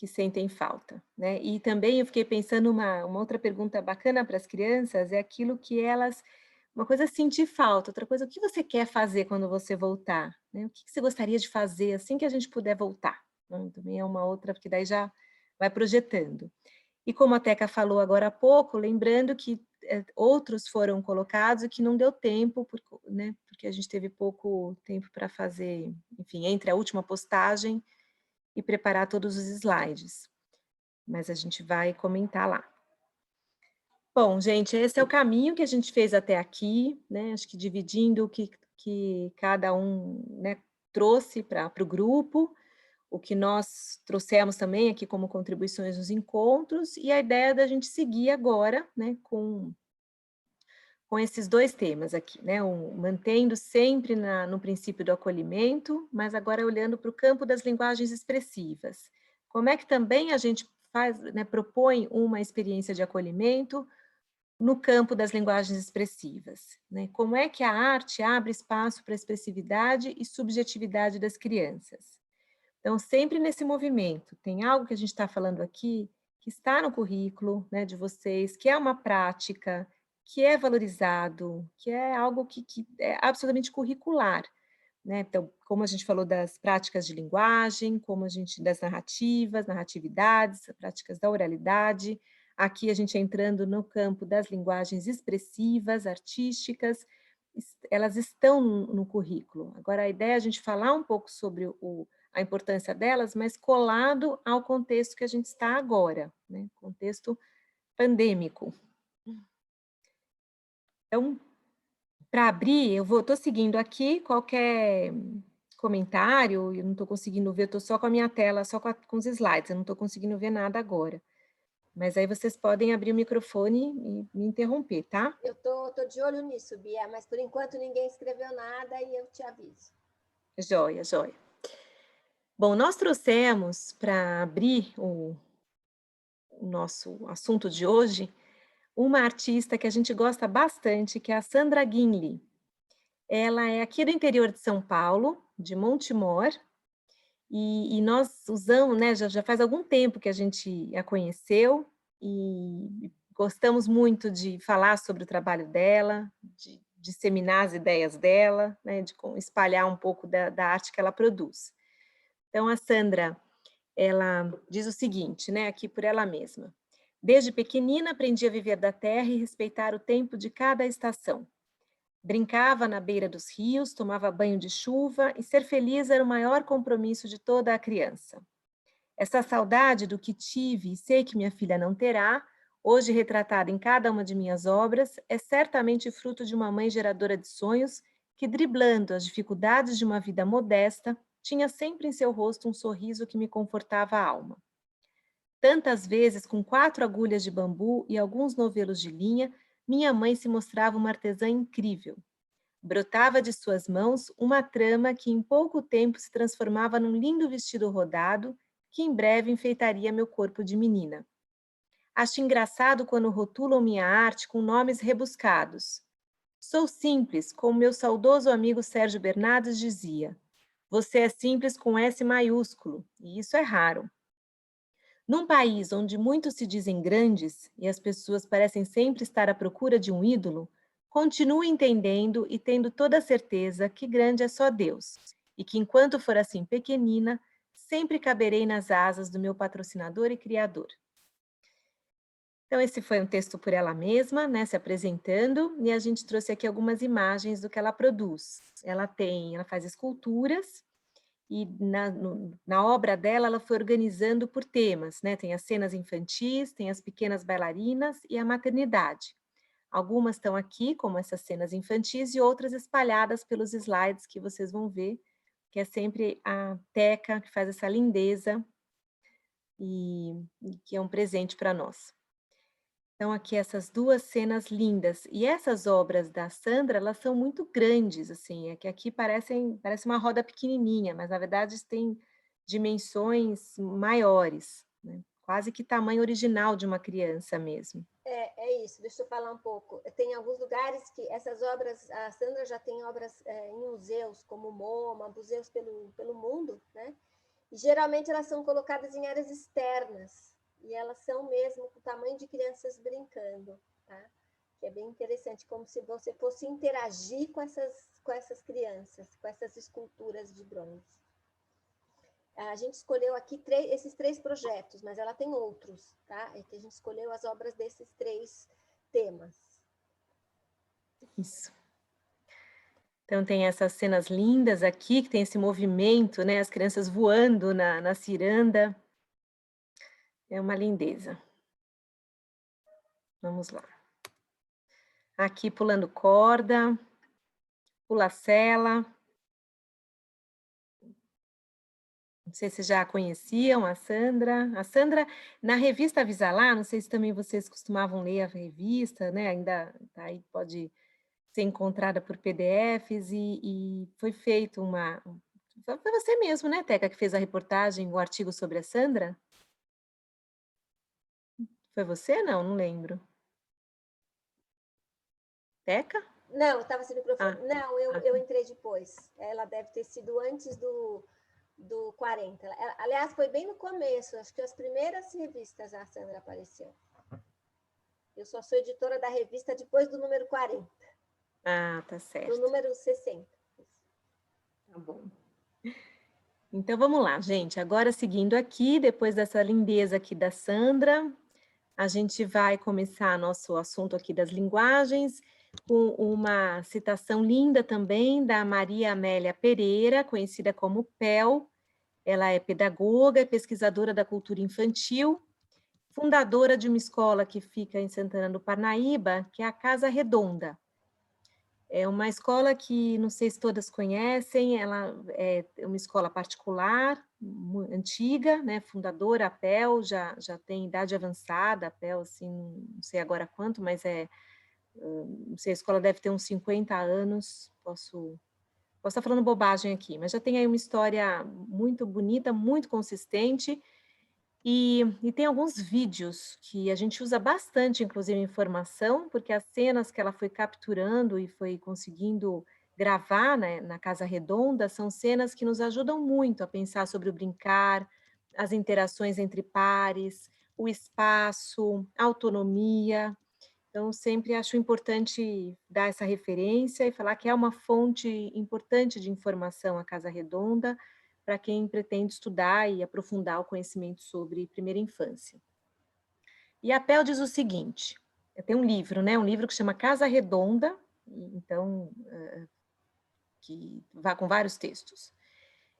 sentem falta, né? E também eu fiquei pensando uma outra pergunta bacana para as crianças, é aquilo que elas... Uma coisa é sentir falta, outra coisa, o que você quer fazer quando você voltar? Né? O que você gostaria de fazer assim que a gente puder voltar? Né? Também é uma outra, porque daí já vai projetando. E como a Teca falou agora há pouco, lembrando que outros foram colocados e que não deu tempo, né? Porque a gente teve pouco tempo para fazer, enfim, entre a última postagem e preparar todos os slides. Mas a gente vai comentar lá. Bom, gente, esse é o caminho que a gente fez até aqui, né? Acho que dividindo o que cada um, né, trouxe para o grupo, o que nós trouxemos também aqui como contribuições nos encontros, e a ideia da gente seguir agora, né, com com esses dois temas aqui, né? Mantendo sempre no princípio do acolhimento, mas agora olhando para o campo das linguagens expressivas. Como é que também a gente faz, né, propõe uma experiência de acolhimento no campo das linguagens expressivas, né? Como é que a arte abre espaço para a expressividade e subjetividade das crianças? Então, sempre nesse movimento, tem algo que a gente está falando aqui, que está no currículo, né, de vocês, que é uma prática, que é valorizado, que é algo que é absolutamente curricular, né? Então, como a gente falou das práticas de linguagem, das narrativas, narratividades, práticas da oralidade, aqui a gente entrando no campo das linguagens expressivas, artísticas, elas estão no currículo. Agora, a ideia é a gente falar um pouco sobre a importância delas, mas colado ao contexto que a gente está agora, né? Contexto pandêmico. Então, para abrir, eu estou seguindo aqui, qualquer comentário, eu não estou conseguindo ver, estou só com a minha tela, só com os slides, eu não estou conseguindo ver nada agora. Mas aí vocês podem abrir o microfone e me interromper, tá? Eu tô de olho nisso, Bia, mas por enquanto ninguém escreveu nada e eu te aviso. Joia, joia. Bom, nós trouxemos para abrir o nosso assunto de hoje uma artista que a gente gosta bastante, que é a Sandra Guinle. Ela é aqui do interior de São Paulo, de Montemor, e nós usamos, né, já faz algum tempo que a gente a conheceu e gostamos muito de falar sobre o trabalho dela, de disseminar as ideias dela, né, de espalhar um pouco da arte que ela produz. Então, a Sandra, ela diz o seguinte, né, aqui por ela mesma: desde pequenina aprendi a viver da terra e respeitar o tempo de cada estação. Brincava na beira dos rios, tomava banho de chuva e ser feliz era o maior compromisso de toda a criança. Essa saudade do que tive e sei que minha filha não terá, hoje retratada em cada uma de minhas obras, é certamente fruto de uma mãe geradora de sonhos que, driblando as dificuldades de uma vida modesta, tinha sempre em seu rosto um sorriso que me confortava a alma. Tantas vezes, com 4 agulhas de bambu e alguns novelos de linha, minha mãe se mostrava uma artesã incrível. Brotava de suas mãos uma trama que em pouco tempo se transformava num lindo vestido rodado, que em breve enfeitaria meu corpo de menina. Acho engraçado quando rotulam minha arte com nomes rebuscados. Sou simples, como meu saudoso amigo Sérgio Bernardes dizia. Você é simples com S maiúsculo, e isso é raro. Num país onde muitos se dizem grandes e as pessoas parecem sempre estar à procura de um ídolo, continuo entendendo e tendo toda a certeza que grande é só Deus, e que enquanto for assim pequenina, sempre caberei nas asas do meu patrocinador e criador. Então, esse foi um texto por ela mesma, né, se apresentando, e a gente trouxe aqui algumas imagens do que ela produz. Ela faz esculturas, e na obra dela, ela foi organizando por temas, né? Tem as cenas infantis, tem as pequenas bailarinas e a maternidade. Algumas estão aqui, como essas cenas infantis, e outras espalhadas pelos slides que vocês vão ver, que é sempre a Teca que faz essa lindeza e que é um presente para nós. Então, aqui essas duas cenas lindas. E essas obras da Sandra, elas são muito grandes, assim, é que aqui parece uma roda pequenininha, mas na verdade tem dimensões maiores, né? Quase que tamanho original de uma criança mesmo. É isso, deixa eu falar um pouco. Tem alguns lugares que essas obras, a Sandra já tem obras em museus, como o MoMA, museus pelo mundo, né? E geralmente elas são colocadas em áreas externas, e elas são mesmo com o tamanho de crianças brincando, tá? Que é bem interessante, como se você fosse interagir com essas crianças, com essas esculturas de bronze. A gente escolheu aqui esses 3 projetos, mas ela tem outros, tá? É que a gente escolheu as obras desses 3 temas. Isso. Então, tem essas cenas lindas aqui, que tem esse movimento, né? As crianças voando na ciranda. É uma lindeza. Vamos lá. Aqui pulando corda, pula-sela. Não sei se já conheciam a Sandra. A Sandra, na revista Avisalá, não sei se também vocês costumavam ler a revista, né? Ainda aí pode ser encontrada por PDFs e foi feito uma... Foi você mesmo, né, Teca, que fez a reportagem, o artigo sobre a Sandra? Foi você? Não, não lembro. Teca? Não, eu estava sem microfone. Ah, Não, eu entrei depois. Ela deve ter sido antes do 40. Aliás, foi bem no começo, acho que as primeiras revistas a Sandra apareceu. Eu só sou editora da revista depois do número 40. Ah, tá certo. Do número 60. Tá bom. Então, vamos lá, gente. Agora, seguindo aqui, depois dessa lindeza aqui da Sandra, a gente vai começar nosso assunto aqui das linguagens, com uma citação linda também da Maria Amélia Pereira, conhecida como PEL. Ela é pedagoga e pesquisadora da cultura infantil, fundadora de uma escola que fica em Santana do Parnaíba, que é a Casa Redonda. É uma escola que, não sei se todas conhecem, ela é uma escola particular, antiga, né, fundadora, a PEL, já tem idade avançada, a PEL, assim, não sei agora quanto, mas não sei, a escola deve ter uns 50 anos, posso estar falando bobagem aqui, mas já tem aí uma história muito bonita, muito consistente, e tem alguns vídeos que a gente usa bastante, inclusive, em formação, porque as cenas que ela foi capturando e foi conseguindo gravar, né, na Casa Redonda são cenas que nos ajudam muito a pensar sobre o brincar, as interações entre pares, o espaço, a autonomia. Então, sempre acho importante dar essa referência e falar que é uma fonte importante de informação a Casa Redonda, para quem pretende estudar e aprofundar o conhecimento sobre primeira infância. E a PEL diz o seguinte, tem um livro, né, um livro que chama Casa Redonda, então, que vai com vários textos.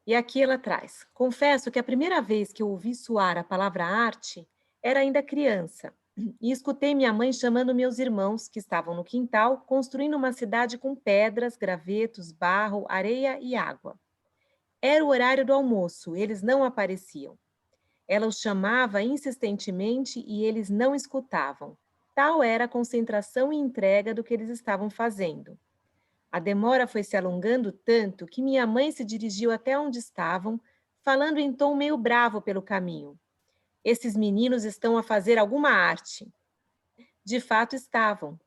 E aqui ela traz, confesso que a primeira vez que eu ouvi soar a palavra arte, era ainda criança, e escutei minha mãe chamando meus irmãos, que estavam no quintal, construindo uma cidade com pedras, gravetos, barro, areia e água. Era o horário do almoço, eles não apareciam. Ela os chamava insistentemente e eles não escutavam. Tal era a concentração e entrega do que eles estavam fazendo. A demora foi se alongando tanto que minha mãe se dirigiu até onde estavam, falando em tom meio bravo pelo caminho. Esses meninos estão a fazer alguma arte. De fato estavam.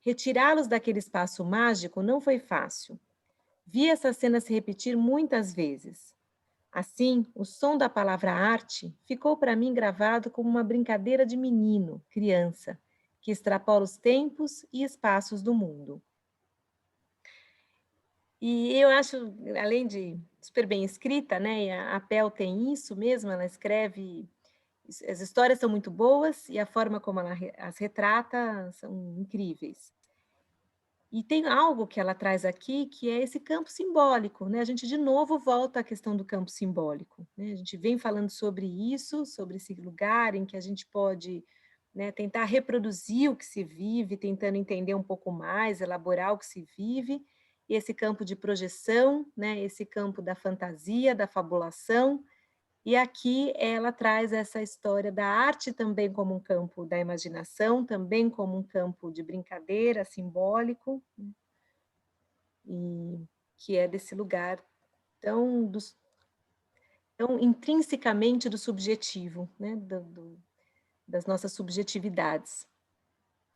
Retirá-los daquele espaço mágico não foi fácil. Vi essa cena se repetir muitas vezes. Assim, o som da palavra arte ficou para mim gravado como uma brincadeira de menino, criança, que extrapola os tempos e espaços do mundo. E eu acho, além de super bem escrita, né, a PEL tem isso mesmo, ela escreve, as histórias são muito boas e a forma como ela as retrata são incríveis. E tem algo que ela traz aqui, que é esse campo simbólico, né? A gente, de novo, volta à questão do campo simbólico, né? A gente vem falando sobre isso, sobre esse lugar em que a gente pode, né, tentar reproduzir o que se vive, tentando entender um pouco mais, elaborar o que se vive, e esse campo de projeção, né, esse campo da fantasia, da fabulação, e aqui ela traz essa história da arte também como um campo da imaginação, também como um campo de brincadeira, simbólico, e que é desse lugar tão intrinsecamente do subjetivo, né? Das nossas subjetividades.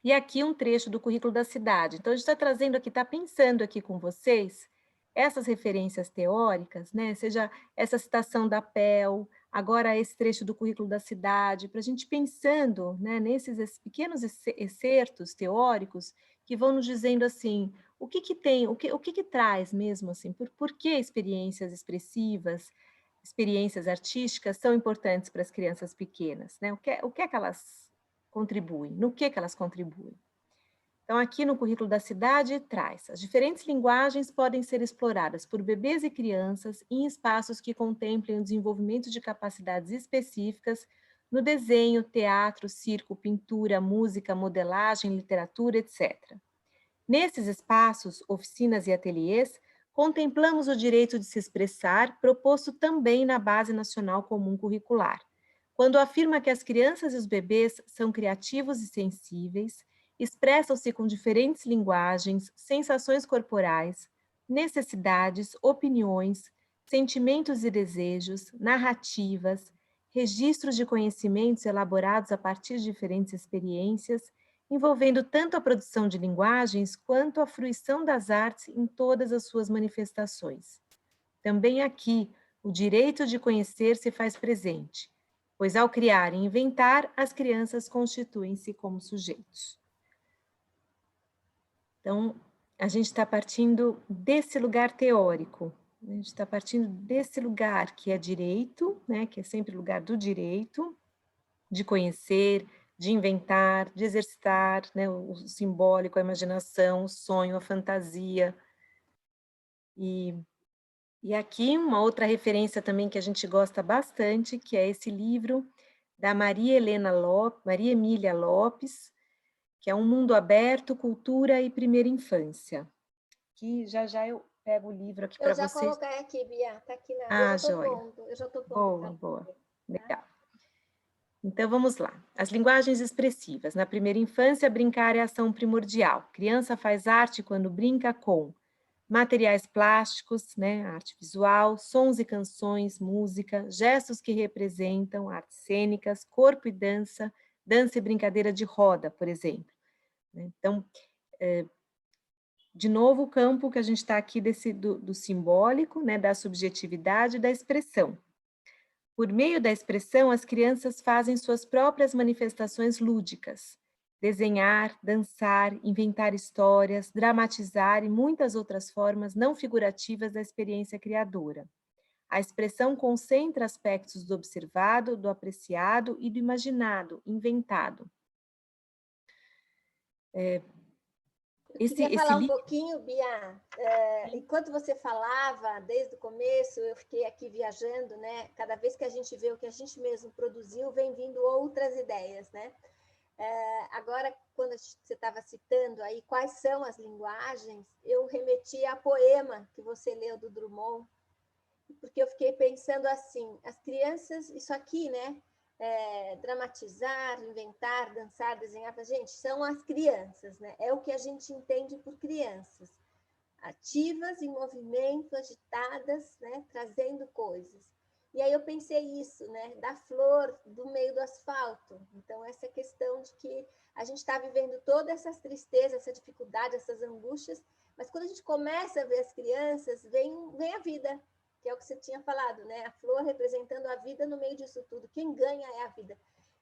E aqui um trecho do currículo da cidade. Então, a gente está trazendo aqui, está pensando aqui com vocês essas referências teóricas, né? Seja essa citação da PEL, agora esse trecho do currículo da cidade, para a gente pensando, né, nesses pequenos excertos teóricos que vão nos dizendo assim, o que tem, o que traz mesmo assim, por que experiências expressivas, experiências artísticas são importantes para as crianças pequenas, né? O que é que elas contribuem, no que elas contribuem. Então, aqui no currículo da cidade, traz, as diferentes linguagens podem ser exploradas por bebês e crianças em espaços que contemplem o desenvolvimento de capacidades específicas no desenho, teatro, circo, pintura, música, modelagem, literatura, etc. Nesses espaços, oficinas e ateliês, contemplamos o direito de se expressar, proposto também na Base Nacional Comum Curricular, quando afirma que as crianças e os bebês são criativos e sensíveis expressam-se com diferentes linguagens, sensações corporais, necessidades, opiniões, sentimentos e desejos, narrativas, registros de conhecimentos elaborados a partir de diferentes experiências, envolvendo tanto a produção de linguagens quanto a fruição das artes em todas as suas manifestações. Também aqui, o direito de conhecer se faz presente, pois ao criar e inventar, as crianças constituem-se como sujeitos. Então, a gente está partindo desse lugar teórico, a gente está partindo desse lugar que é direito, né, que é sempre o lugar do direito, de conhecer, de inventar, de exercitar, né, o simbólico, a imaginação, o sonho, a fantasia. E aqui uma outra referência também que a gente gosta bastante, que é esse livro da Maria Emília Lopes, que é Um Mundo Aberto, Cultura e Primeira Infância. Que já eu pego o livro aqui para vocês. Eu já coloquei aqui, Bia, está aqui na... Ah, eu já estou pondo. Boa, legal. Então, vamos lá. As linguagens expressivas. Na primeira infância, brincar é a ação primordial. Criança faz arte quando brinca com materiais plásticos, né, arte visual, sons e canções, música, gestos que representam, artes cênicas, corpo e dança e brincadeira de roda, por exemplo. Então, de novo, o campo que a gente está aqui do simbólico, né, da subjetividade e da expressão. Por meio da expressão, as crianças fazem suas próprias manifestações lúdicas. Desenhar, dançar, inventar histórias, dramatizar e muitas outras formas não figurativas da experiência criadora. A expressão concentra aspectos do observado, do apreciado e do imaginado, inventado. Eu queria falar um pouquinho, Bia. Enquanto você falava, desde o começo, eu fiquei aqui viajando, né? Cada vez que a gente vê o que a gente mesmo produziu, vem vindo outras ideias, né? Agora, quando você estava citando aí quais são as linguagens, eu remeti a poema que você leu do Drummond, porque eu fiquei pensando assim, as crianças, isso aqui, né? Dramatizar, inventar, dançar, desenhar, gente, são as crianças, né? É o que a gente entende por crianças, ativas, em movimento, agitadas, né? Trazendo coisas. E aí eu pensei isso, né? Da flor do meio do asfalto. Então, essa questão de que a gente está vivendo todas essas tristezas, essa dificuldade, essas angústias, mas quando a gente começa a ver as crianças, vem a vida, que é o que você tinha falado, né? A flor representando a vida no meio disso tudo. Quem ganha é a vida.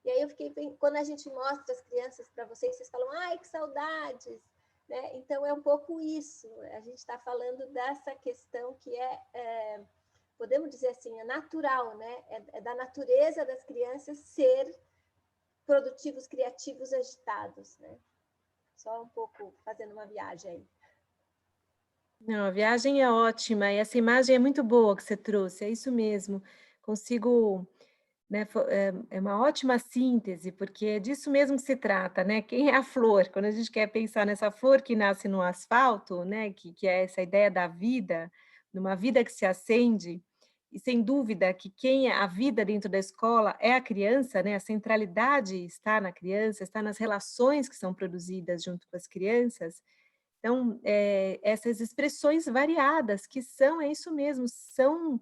E aí eu fiquei, quando a gente mostra as crianças para vocês, vocês falam, ai, que saudades, né? Então é um pouco isso. A gente está falando dessa questão que podemos dizer assim, é natural, né? É da natureza das crianças ser produtivos, criativos, agitados, né? Só um pouco fazendo uma viagem aí. Não, a viagem é ótima, e essa imagem é muito boa que você trouxe, é isso mesmo. Consigo, né, é uma ótima síntese, porque é disso mesmo que se trata, né? Quem é a flor? Quando a gente quer pensar nessa flor que nasce no asfalto, né, que é essa ideia da vida, numa vida que se acende, e sem dúvida que quem é a vida dentro da escola é a criança, né? A centralidade está na criança, está nas relações que são produzidas junto com as crianças. Então, essas expressões variadas, que são, é isso mesmo, são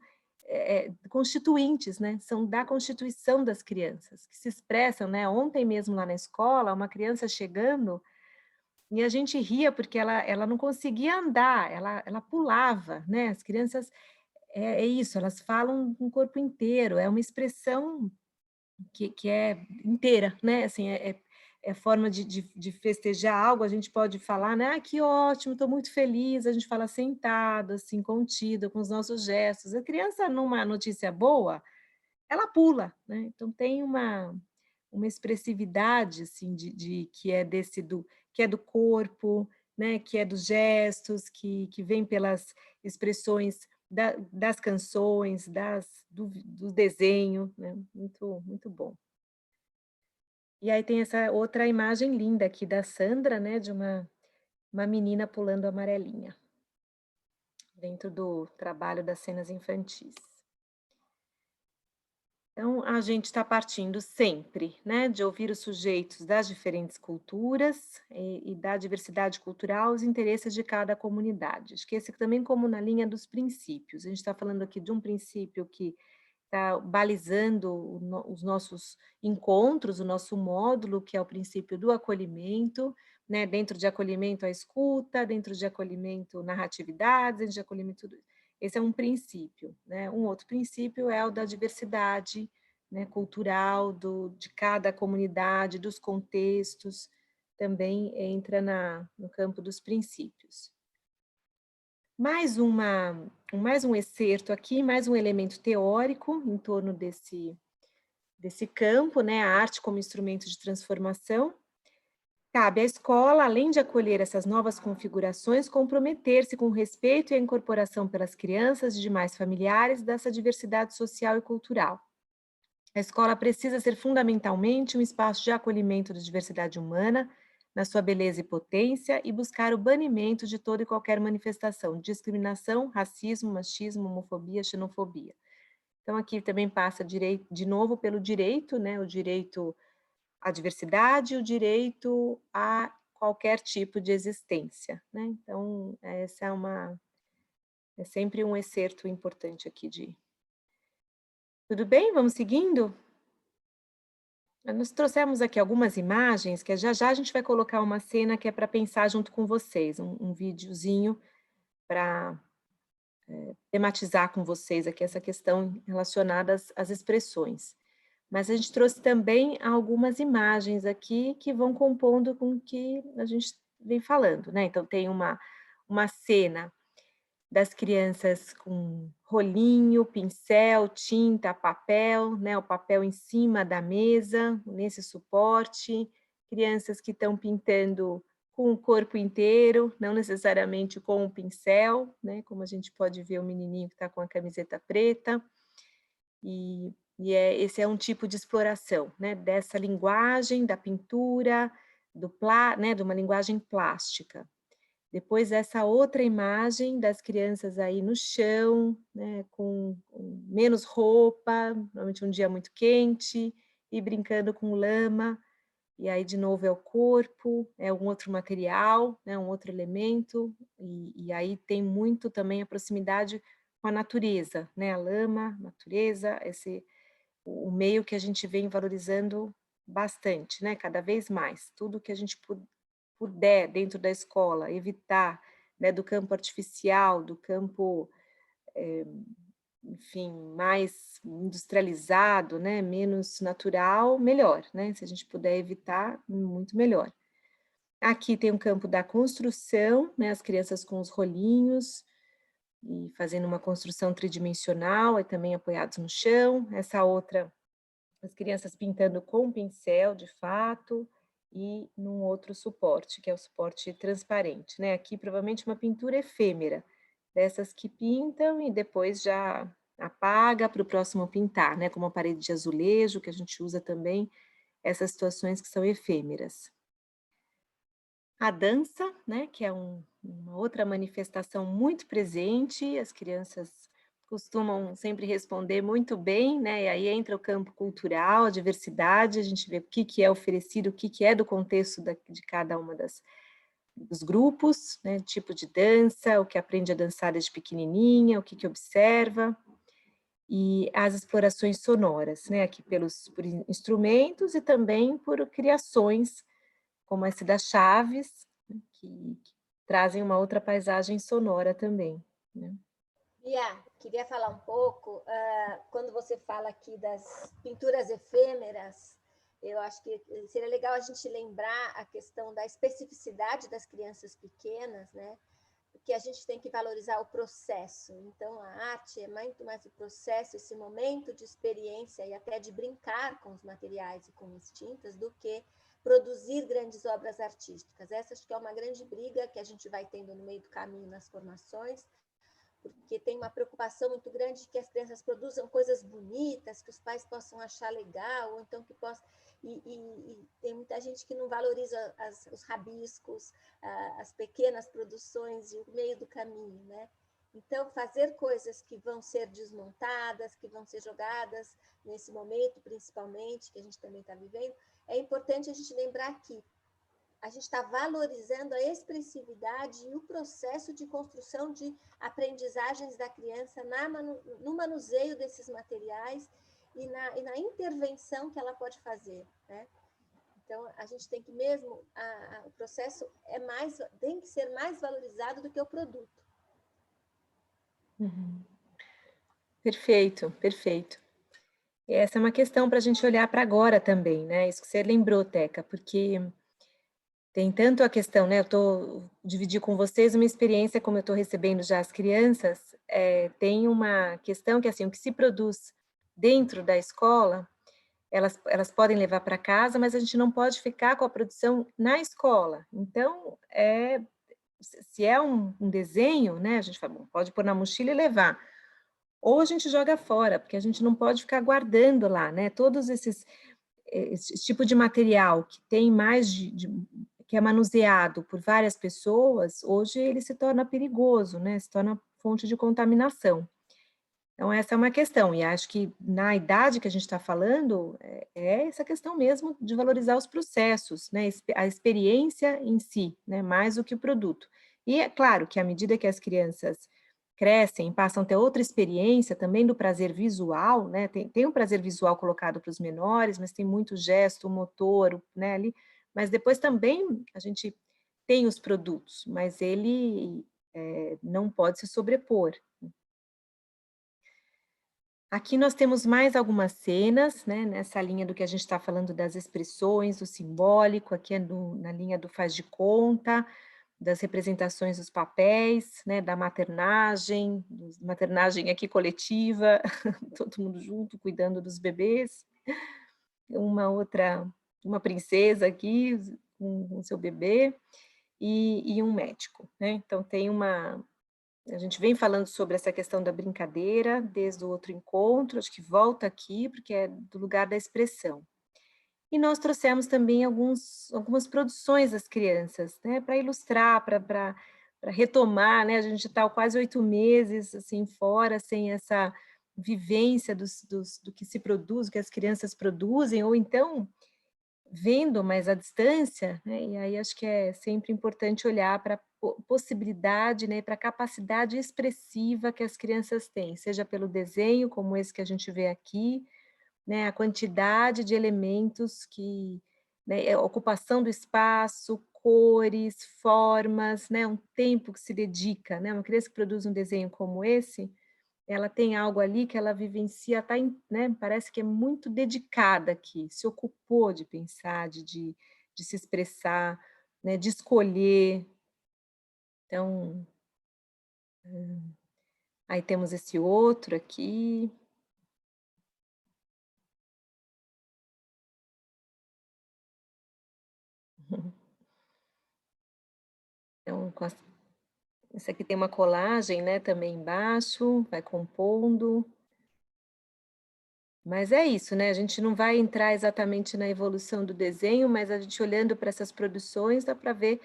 constituintes, né? São da constituição das crianças, que se expressam, né? Ontem mesmo lá na escola, uma criança chegando, e a gente ria porque ela não conseguia andar, ela pulava, né? As crianças, é isso, elas falam com o corpo inteiro, é uma expressão que é inteira, né? Assim, é forma de festejar algo, a gente pode falar, né? Ah, que ótimo, estou muito feliz, a gente fala sentado, assim, contido, com os nossos gestos. A criança, numa notícia boa, ela pula, né? Então tem uma expressividade, assim, que é que é do corpo, né? Que é dos gestos, que vem pelas expressões das canções, do desenho, né? Muito bom. E aí tem essa outra imagem linda aqui da Sandra, né, de uma menina pulando amarelinha, dentro do trabalho das cenas infantis. Então, a gente está partindo sempre, né, de ouvir os sujeitos das diferentes culturas e da diversidade cultural, os interesses de cada comunidade. Acho que esse também como na linha dos princípios. A gente está falando aqui de um princípio que está balizando os nossos encontros, o nosso módulo, que é o princípio do acolhimento, né, dentro de acolhimento a escuta, dentro de acolhimento narratividades, dentro de acolhimento esse é um princípio, né? Um outro princípio é o da diversidade, né, cultural de cada comunidade, dos contextos, também entra no campo dos princípios. Mais um excerto aqui, mais um elemento teórico em torno desse campo, né, a arte como instrumento de transformação. Cabe à escola, além de acolher essas novas configurações, comprometer-se com o respeito e a incorporação pelas crianças e demais familiares dessa diversidade social e cultural. A escola precisa ser fundamentalmente um espaço de acolhimento da diversidade humana, na sua beleza e potência, e buscar o banimento de toda e qualquer manifestação de discriminação, racismo, machismo, homofobia, xenofobia. Então, aqui também passa de novo pelo direito, né, o direito à diversidade, o direito a qualquer tipo de existência, né? Então, essa é sempre um excerto importante aqui de... Tudo bem? Vamos seguindo? Nós trouxemos aqui algumas imagens, que já já a gente vai colocar uma cena que é para pensar junto com vocês, um videozinho para tematizar com vocês aqui essa questão relacionada às expressões. Mas a gente trouxe também algumas imagens aqui que vão compondo com o que a gente vem falando, né? Então, tem uma cena das crianças com rolinho, pincel, tinta, papel, né? O papel em cima da mesa, nesse suporte. Crianças que estão pintando com o corpo inteiro, não necessariamente com o pincel, né? Como a gente pode ver o menininho que está com a camiseta preta. Esse é um tipo de exploração, né, dessa linguagem, da pintura, né, de uma linguagem plástica. Depois essa outra imagem das crianças aí no chão, né, com menos roupa, normalmente um dia muito quente, e brincando com lama, e aí de novo é o corpo, é um outro material, né, um outro elemento, e aí tem muito também a proximidade com a natureza, né, a lama, a natureza, o meio que a gente vem valorizando bastante, né, cada vez mais. Tudo que a gente puder dentro da escola evitar, né, do campo artificial, do campo, enfim, mais industrializado, né, menos natural, melhor, né? Se a gente puder evitar, muito melhor. Aqui tem um campo da construção, né, as crianças com os rolinhos, e fazendo uma construção tridimensional, e também apoiados no chão. Essa outra, as crianças pintando com pincel, de fato, e num outro suporte, que é o suporte transparente, né? Aqui, provavelmente, uma pintura efêmera, dessas que pintam e depois já apaga para o próximo pintar, né? Como a parede de azulejo, que a gente usa também, essas situações que são efêmeras. A dança, né, que é uma outra manifestação muito presente, as crianças costumam sempre responder muito bem, né, e aí entra o campo cultural, a diversidade, a gente vê o que é oferecido, o que é do contexto de cada uma dos grupos, né, tipo de dança, o que aprende a dançar desde pequenininha, o que observa, e as explorações sonoras, né, aqui por instrumentos e também por criações, como esse das chaves, né, que trazem uma outra paisagem sonora também, né? Bia, queria falar um pouco, quando você fala aqui das pinturas efêmeras, eu acho que seria legal a gente lembrar a questão da especificidade das crianças pequenas, né? Porque a gente tem que valorizar o processo. Então, a arte é muito mais o processo, esse momento de experiência e até de brincar com os materiais e com as tintas, do que produzir grandes obras artísticas. Essa acho que é uma grande briga que a gente vai tendo no meio do caminho nas formações, porque tem uma preocupação muito grande de que as crianças produzam coisas bonitas, que os pais possam achar legal, ou então que possam... E tem muita gente que não valoriza os rabiscos, as pequenas produções e o meio do caminho, né? Então, fazer coisas que vão ser desmontadas, que vão ser jogadas nesse momento, principalmente, que a gente também está vivendo, é importante a gente lembrar que a gente está valorizando a expressividade e o processo de construção de aprendizagens da criança no manuseio desses materiais e na intervenção que ela pode fazer, né? Então, a gente tem que mesmo, o processo tem que ser mais valorizado do que o produto. Perfeito, perfeito. E essa é uma questão para a gente olhar para agora também, né? Isso que você lembrou, Teca, porque tem tanto a questão, né? Eu estou dividir com vocês uma experiência, como eu estou recebendo já as crianças, tem uma questão que, assim, o que se produz dentro da escola, elas podem levar para casa, mas a gente não pode ficar com a produção na escola. Então, se é um desenho, né? A gente fala, bom, pode pôr na mochila e levar. Ou a gente joga fora, porque a gente não pode ficar guardando lá, né? Todos esse tipo de material que tem mais que é manuseado por várias pessoas, hoje ele se torna perigoso, né? Se torna fonte de contaminação. Então, essa é uma questão, e acho que na idade que a gente está falando, é essa questão mesmo de valorizar os processos, né? A experiência em si, né? Mais do que o produto. E é claro que à medida que as crianças crescem, passam a ter outra experiência também do prazer visual, né? Tem um prazer visual colocado para os menores, mas tem muito gesto, motor, né? Ali, mas depois também a gente tem os produtos, mas ele não pode se sobrepor. Aqui nós temos mais algumas cenas, né, nessa linha do que a gente está falando das expressões, do simbólico, aqui na linha do faz de conta, das representações dos papéis, né, da maternagem aqui coletiva, todo mundo junto, cuidando dos bebês. Uma princesa aqui com o seu bebê e um médico, né? Então a gente vem falando sobre essa questão da brincadeira desde o outro encontro, acho que volta aqui, porque é do lugar da expressão. E nós trouxemos também algumas produções das crianças, né, para ilustrar, para retomar, né, a gente está quase 8 meses assim, fora, sem essa vivência do que se produz, do que as crianças produzem, ou então vendo mais à distância, né, e aí acho que é sempre importante olhar para a possibilidade, né, para a capacidade expressiva que as crianças têm, seja pelo desenho, como esse que a gente vê aqui, né, a quantidade de elementos né, a ocupação do espaço, cores, formas, né, um tempo que se dedica, né, uma criança que produz um desenho como esse, ela tem algo ali que ela vivencia, né, parece que é muito dedicada aqui, se ocupou de pensar, de se expressar, né, de escolher. Então, aí temos esse outro aqui. Então, esse aqui tem uma colagem, né, também embaixo, vai compondo. Mas é isso, né? A gente não vai entrar exatamente na evolução do desenho, mas a gente olhando para essas produções dá para ver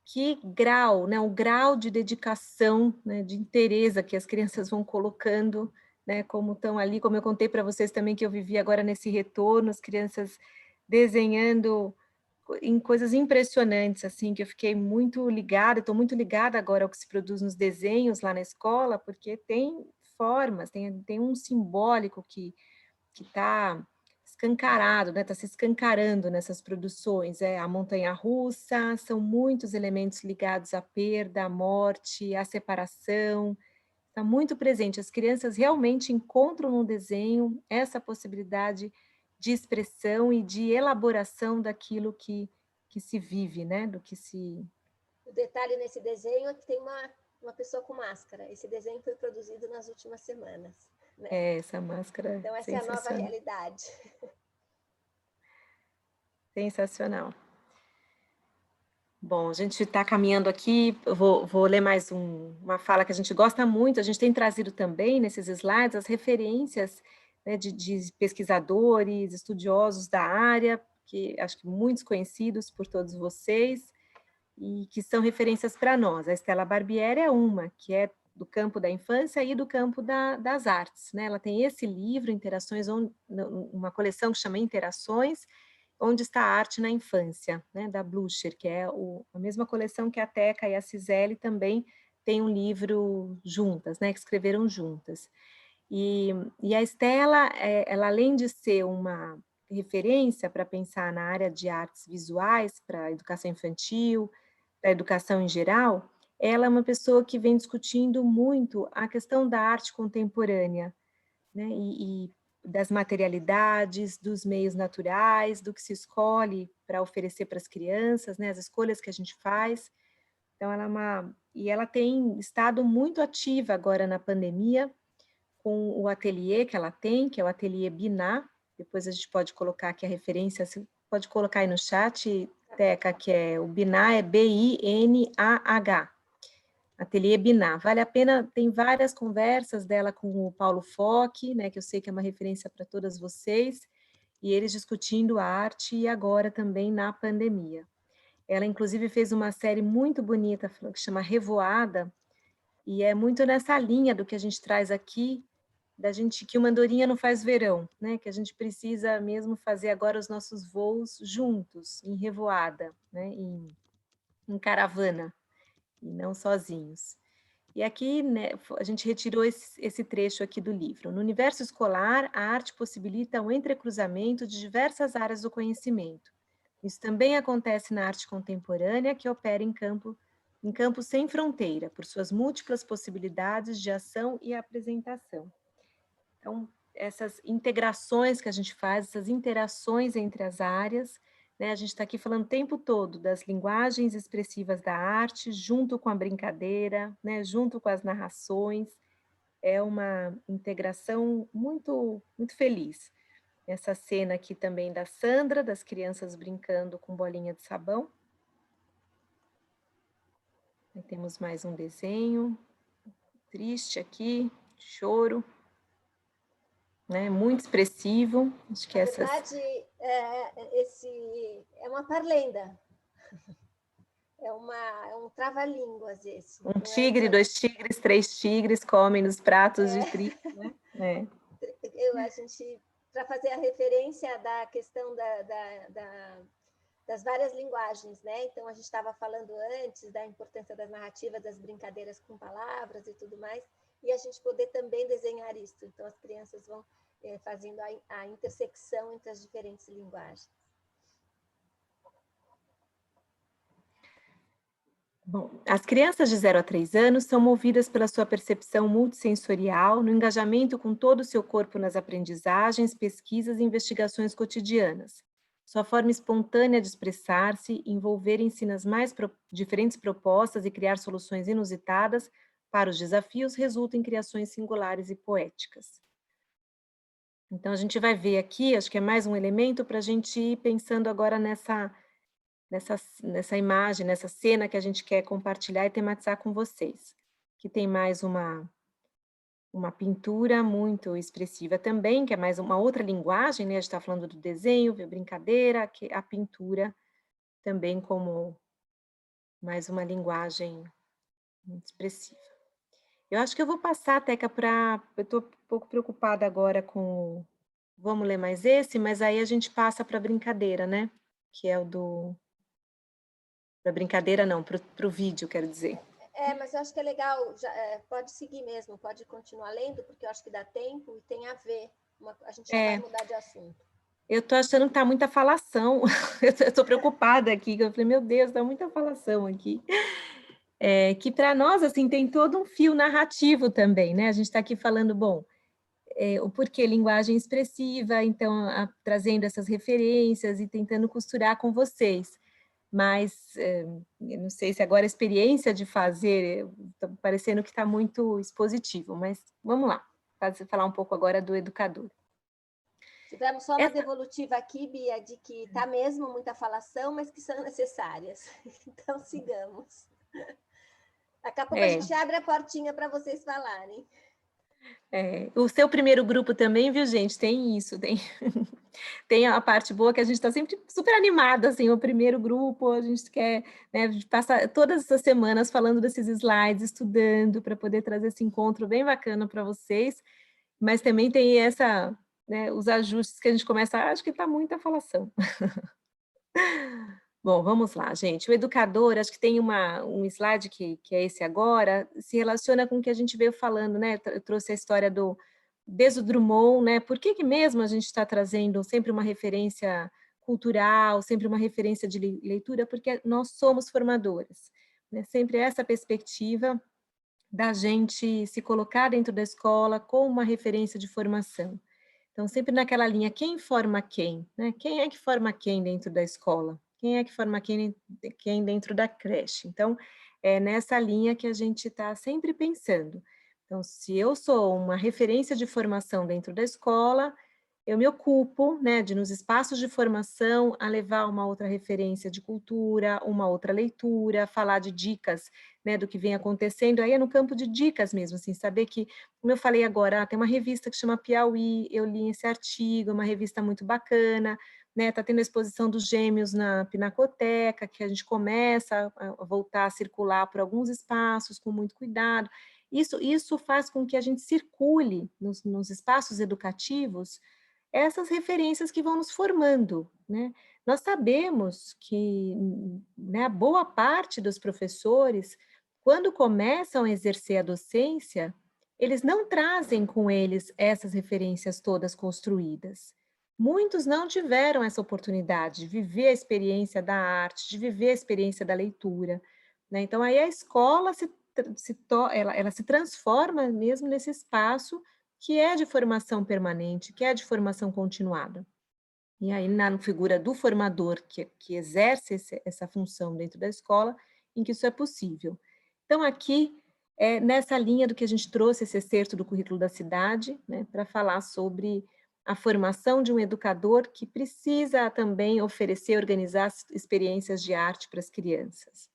que grau, né? O grau de dedicação, né? De interesse que as crianças vão colocando, né? Como estão ali, como eu contei para vocês também que eu vivi agora nesse retorno, as crianças desenhando em coisas impressionantes, assim, que eu fiquei muito ligada, estou muito ligada agora ao que se produz nos desenhos lá na escola, porque tem formas, tem um simbólico que está escancarado, né? Está se escancarando nessas produções. A montanha-russa, são muitos elementos ligados à perda, à morte, à separação. Está muito presente. As crianças realmente encontram no desenho essa possibilidade de expressão e de elaboração daquilo que se vive, né? Do que se... O detalhe nesse desenho é que tem uma pessoa com máscara. Esse desenho foi produzido nas últimas semanas. Né? Essa máscara então, essa é a nova realidade. Sensacional. Bom, a gente está caminhando aqui, eu vou ler mais uma fala que a gente gosta muito, a gente tem trazido também nesses slides as referências, né, de pesquisadores, estudiosos da área, que acho que muitos conhecidos por todos vocês, e que são referências para nós. A Stella Barbieri é uma, que é do campo da infância e do campo das artes, né? Ela tem esse livro, Interações, uma coleção que chama Interações, onde está a arte na infância, né? Da Blucher, que é a mesma coleção que a Teca e a Cisele também têm um livro juntas, né? Que escreveram juntas. E a Estela, ela além de ser uma referência para pensar na área de artes visuais, para a educação infantil, para a educação em geral, ela é uma pessoa que vem discutindo muito a questão da arte contemporânea, né? E das materialidades, dos meios naturais, do que se escolhe para oferecer para as crianças, né? As escolhas que a gente faz. Então, ela tem estado muito ativa agora na pandemia, com o ateliê que ela tem, que é o ateliê Binah. Depois a gente pode colocar aqui a referência, você pode colocar aí no chat, Teca, que é o Binah, é B-I-N-A-H. Ateliê Binah. Vale a pena, tem várias conversas dela com o Paulo Foch, né, que eu sei que é uma referência para todas vocês, e eles discutindo a arte e agora também na pandemia. Ela, inclusive, fez uma série muito bonita, que chama Revoada, e é muito nessa linha do que a gente traz aqui, da gente que uma andorinha não faz verão, né? Que a gente precisa mesmo fazer agora os nossos voos juntos, em revoada, né? Em caravana, e não sozinhos. E aqui, né, a gente retirou esse trecho aqui do livro. No universo escolar, a arte possibilita o entrecruzamento de diversas áreas do conhecimento. Isso também acontece na arte contemporânea, que opera em campo sem fronteira, por suas múltiplas possibilidades de ação e apresentação. Então, essas integrações que a gente faz, essas interações entre as áreas, né? A gente está aqui falando o tempo todo das linguagens expressivas da arte, junto com a brincadeira, né? Junto com as narrações, é uma integração muito, muito feliz. Essa cena aqui também da Sandra, das crianças brincando com bolinha de sabão. Aí temos mais um desenho, triste aqui, choro. Né, muito expressivo. Acho que na verdade, é uma parlenda. É um trava-línguas esse. Um tigre, 2 tigres, 3 tigres comem nos pratos de trigo, né? A gente, para fazer a referência da questão das várias linguagens, né? Então, a gente estava falando antes da importância das narrativas, das brincadeiras com palavras e tudo mais, e a gente poder também desenhar isso. Então, as crianças vão fazendo a intersecção entre as diferentes linguagens. Bom, as crianças de 0 a 3 anos são movidas pela sua percepção multissensorial, no engajamento com todo o seu corpo nas aprendizagens, pesquisas e investigações cotidianas. Sua forma espontânea de expressar-se, envolverem-se nas mais diferentes propostas e criar soluções inusitadas para os desafios resulta em criações singulares e poéticas. Então, a gente vai ver aqui, acho que é mais um elemento para a gente ir pensando agora nessa imagem, nessa cena que a gente quer compartilhar e tematizar com vocês. Que tem mais uma pintura muito expressiva também, que é mais uma outra linguagem, né? A gente está falando do desenho, brincadeira, que a pintura também como mais uma linguagem muito expressiva. Eu acho que eu vou passar, Teca, eu estou um pouco preocupada agora com... Vamos ler mais esse, mas aí a gente passa para a brincadeira, né? Que é o do... Para brincadeira não, para o vídeo, quero dizer. Mas eu acho que é legal, pode seguir mesmo, pode continuar lendo, porque eu acho que dá tempo e tem a ver. A gente já vai mudar de assunto. Eu estou achando que está muita falação. Eu estou preocupada aqui, eu falei, meu Deus, está muita falação aqui. Que para nós, assim, tem todo um fio narrativo também, né? A gente está aqui falando, bom, o porquê linguagem expressiva, então, trazendo essas referências e tentando costurar com vocês. Mas, eu não sei se agora a experiência de fazer, está parecendo que está muito expositivo, mas vamos lá, falar um pouco agora do educador. Tivemos só uma devolutiva aqui, Bia, de que está mesmo muita falação, mas que são necessárias. Então, sigamos. Daqui a pouco a gente abre a portinha para vocês falarem. O seu primeiro grupo também, viu, gente? Tem isso, tem... Tem a parte boa que a gente está sempre super animada, assim, o primeiro grupo, a gente quer, né, passar todas essas semanas falando desses slides, estudando, para poder trazer esse encontro bem bacana para vocês, mas também tem essa, né, os ajustes que a gente começa, acho que está muita falação. Bom, vamos lá, gente. O educador, acho que tem um slide que é esse agora, se relaciona com o que a gente veio falando, né? Eu trouxe a história desde o Drummond, né? Por que mesmo a gente está trazendo sempre uma referência cultural, sempre uma referência de leitura? Porque nós somos formadores, né? Sempre essa perspectiva da gente se colocar dentro da escola com uma referência de formação. Então, sempre naquela linha, quem forma quem? Né? Quem é que forma quem dentro da escola? Quem é que forma quem dentro da creche? Então, é nessa linha que a gente está sempre pensando. Então, se eu sou uma referência de formação dentro da escola, eu me ocupo, né, de nos espaços de formação, a levar uma outra referência de cultura, uma outra leitura, falar de dicas, né, do que vem acontecendo, aí é no campo de dicas mesmo, assim, saber que, como eu falei agora, tem uma revista que chama Piauí, eu li esse artigo, é uma revista muito bacana, né, tá tendo a exposição dos gêmeos na Pinacoteca, que a gente começa a voltar a circular por alguns espaços com muito cuidado. Isso faz com que a gente circule nos espaços educativos essas referências que vão nos formando, né? Nós sabemos que, né, boa parte dos professores, quando começam a exercer a docência, eles não trazem com eles essas referências todas construídas. Muitos não tiveram essa oportunidade de viver a experiência da arte, de viver a experiência da leitura, né? Então, aí a escola ela se transforma mesmo nesse espaço que é de formação permanente, que é de formação continuada. E aí, na figura do formador, que exerce essa função dentro da escola, em que isso é possível. Então, aqui, nessa linha do que a gente trouxe, esse excerto do currículo da cidade, né, para falar sobre a formação de um educador que precisa também oferecer e organizar experiências de arte para as crianças.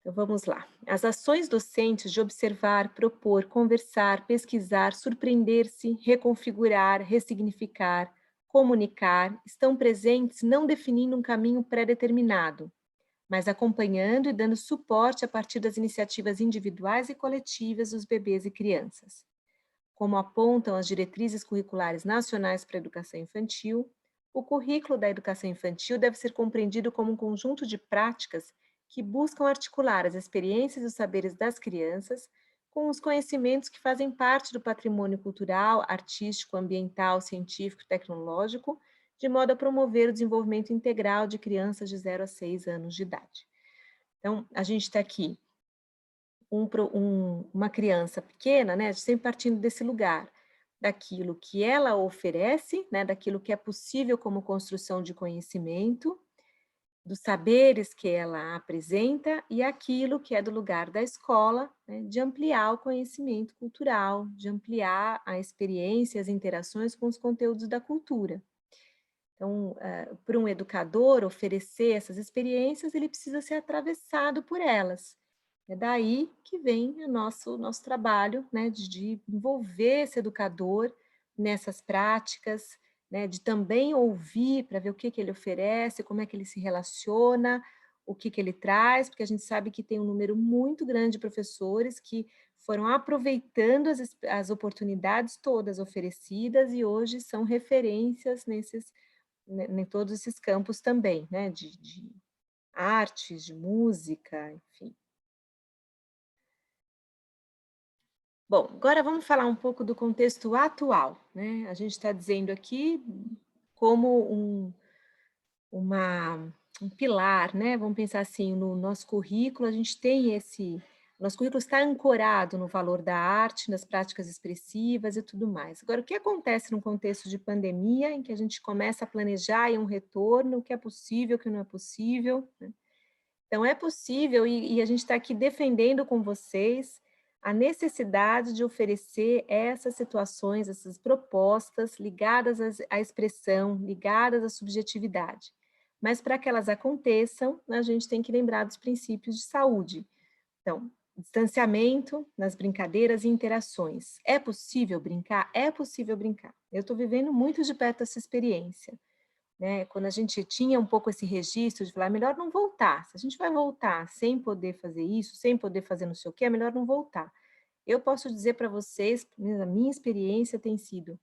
Então, vamos lá. As ações docentes de observar, propor, conversar, pesquisar, surpreender-se, reconfigurar, ressignificar, comunicar, estão presentes não definindo um caminho pré-determinado, mas acompanhando e dando suporte a partir das iniciativas individuais e coletivas dos bebês e crianças. Como apontam as diretrizes curriculares nacionais para a educação infantil, o currículo da educação infantil deve ser compreendido como um conjunto de práticas que buscam articular as experiências e os saberes das crianças com os conhecimentos que fazem parte do patrimônio cultural, artístico, ambiental, científico e tecnológico, de modo a promover o desenvolvimento integral de crianças de 0 a 6 anos de idade. Então, a gente está aqui, uma criança pequena, né, sempre partindo desse lugar, daquilo que ela oferece, né, daquilo que é possível como construção de conhecimento, dos saberes que ela apresenta e aquilo que é do lugar da escola, né, de ampliar o conhecimento cultural, de ampliar a experiência, as interações com os conteúdos da cultura. Então, para um educador oferecer essas experiências, ele precisa ser atravessado por elas. É daí que vem o nosso trabalho, né, de envolver esse educador nessas práticas, né, de também ouvir para ver o que ele oferece, como é que ele se relaciona, o que ele traz, porque a gente sabe que tem um número muito grande de professores que foram aproveitando as oportunidades todas oferecidas e hoje são referências em todos esses campos também, né, de artes, de música, enfim. Bom, agora vamos falar um pouco do contexto atual, né? A gente está dizendo aqui como um pilar, né? Vamos pensar assim, no nosso currículo, a gente tem nosso currículo está ancorado no valor da arte, nas práticas expressivas e tudo mais. Agora, o que acontece num contexto de pandemia, em que a gente começa a planejar um retorno, o que é possível, o que não é possível, né? Então, é possível, e a gente está aqui defendendo com vocês a necessidade de oferecer essas situações, essas propostas ligadas à expressão, ligadas à subjetividade. Mas para que elas aconteçam, a gente tem que lembrar dos princípios de saúde. Então, distanciamento nas brincadeiras e interações. É possível brincar? É possível brincar. Eu estou vivendo muito de perto essa experiência, né? Quando a gente tinha um pouco esse registro de falar, é melhor não voltar. Se a gente vai voltar sem poder fazer isso, sem poder fazer não sei o quê, é melhor não voltar. Eu posso dizer para vocês, a minha experiência tem sido,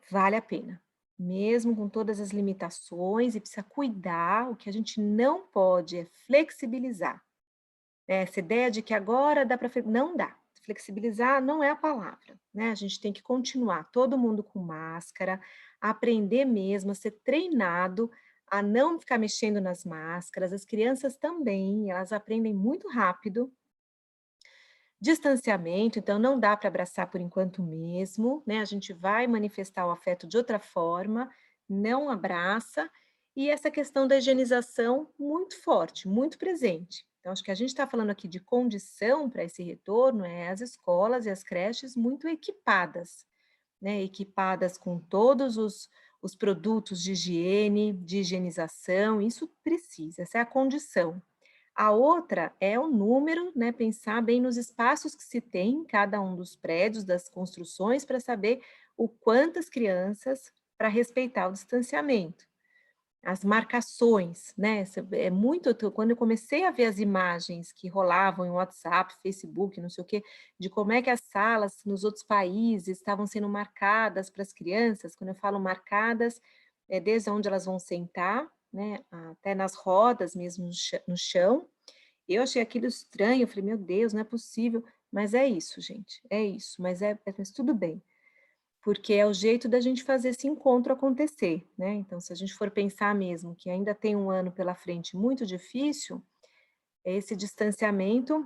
vale a pena. Mesmo com todas as limitações, e precisa cuidar, o que a gente não pode é flexibilizar. Essa ideia de que agora dá para... Não dá. Flexibilizar não é a palavra, né? A gente tem que continuar, todo mundo com máscara, aprender mesmo, a ser treinado a não ficar mexendo nas máscaras. As crianças também, elas aprendem muito rápido. Distanciamento, então não dá para abraçar por enquanto mesmo, né? A gente vai manifestar o afeto de outra forma, não abraça, e essa questão da higienização muito forte, muito presente. Então, acho que a gente está falando aqui de condição para esse retorno, as escolas e as creches muito equipadas, né? Equipadas com todos os produtos de higiene, de higienização, isso precisa, essa é a condição. A outra é o número, né, pensar bem nos espaços que se tem em cada um dos prédios, das construções, para saber o quantas crianças para respeitar o distanciamento. As marcações, né, é muito, quando eu comecei a ver as imagens que rolavam em WhatsApp, Facebook, não sei o quê, de como é que as salas nos outros países estavam sendo marcadas para as crianças, quando eu falo marcadas, é desde onde elas vão sentar, né, até nas rodas mesmo no chão. Eu achei aquilo estranho, eu falei, meu Deus, não é possível, mas é isso, gente, é isso, mas tudo bem, porque é o jeito da gente fazer esse encontro acontecer, né? Então, se a gente for pensar mesmo que ainda tem um ano pela frente muito difícil, esse distanciamento,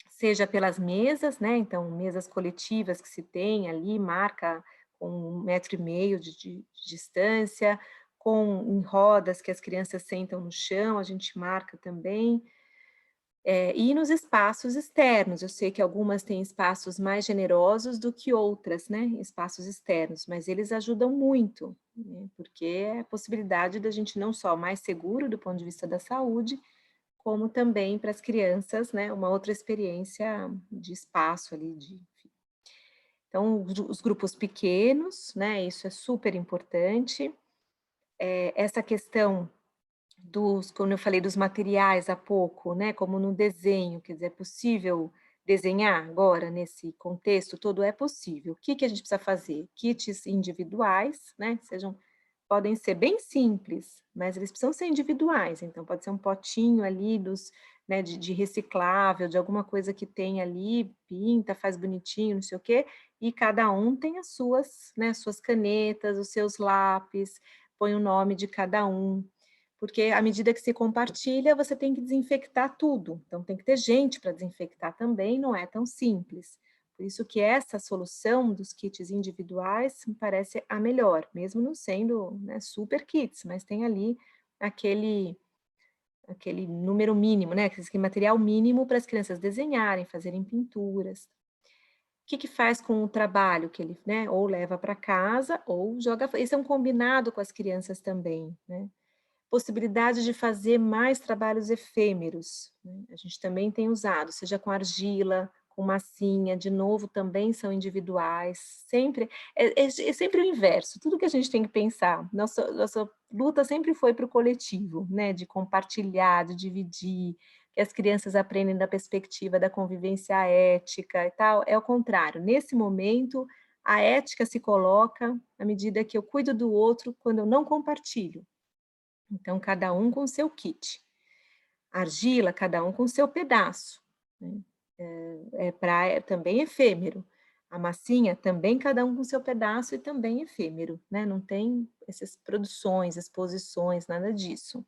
seja pelas mesas, né? Então, mesas coletivas que se tem ali, marca com 1,5 m de distância, com em rodas que as crianças sentam no chão, a gente marca também. E nos espaços externos, eu sei que algumas têm espaços mais generosos do que outras, né? Espaços externos, mas eles ajudam muito, né? Porque é a possibilidade da gente não só mais seguro do ponto de vista da saúde, como também para as crianças, né? Uma outra experiência de espaço ali, enfim. Então, os grupos pequenos, né? Isso é super importante. Essa questão quando eu falei dos materiais há pouco, né, como no desenho, quer dizer, é possível desenhar agora nesse contexto todo? É possível. O que que a gente precisa fazer? Kits individuais, né, podem ser bem simples, mas eles precisam ser individuais, então pode ser um potinho ali né, de reciclável, de alguma coisa que tem ali, pinta, faz bonitinho, não sei o quê, e cada um tem as suas, né, suas canetas, os seus lápis, põe o nome de cada um, porque à medida que se compartilha, você tem que desinfectar tudo. Então, tem que ter gente para desinfectar também, não é tão simples. Por isso que essa solução dos kits individuais me parece a melhor, mesmo não sendo, né, super kits, mas tem ali aquele número mínimo, né, aquele material mínimo para as crianças desenharem, fazerem pinturas. O que que faz com o trabalho que ele, né, ou leva para casa ou joga... Esse é um combinado com as crianças também, né? Possibilidade de fazer mais trabalhos efêmeros, né? A gente também tem usado, seja com argila, com massinha, de novo, também são individuais, sempre, é sempre o inverso, tudo que a gente tem que pensar, nossa luta sempre foi para o coletivo, né, de compartilhar, de dividir, que as crianças aprendem da perspectiva da convivência ética e tal, é o contrário, nesse momento, a ética se coloca à medida que eu cuido do outro quando eu não compartilho. Então, cada um com seu kit. Argila, cada um com seu pedaço, né? Também efêmero. A massinha, também cada um com seu pedaço e também efêmero, né? Não tem essas produções, exposições, nada disso.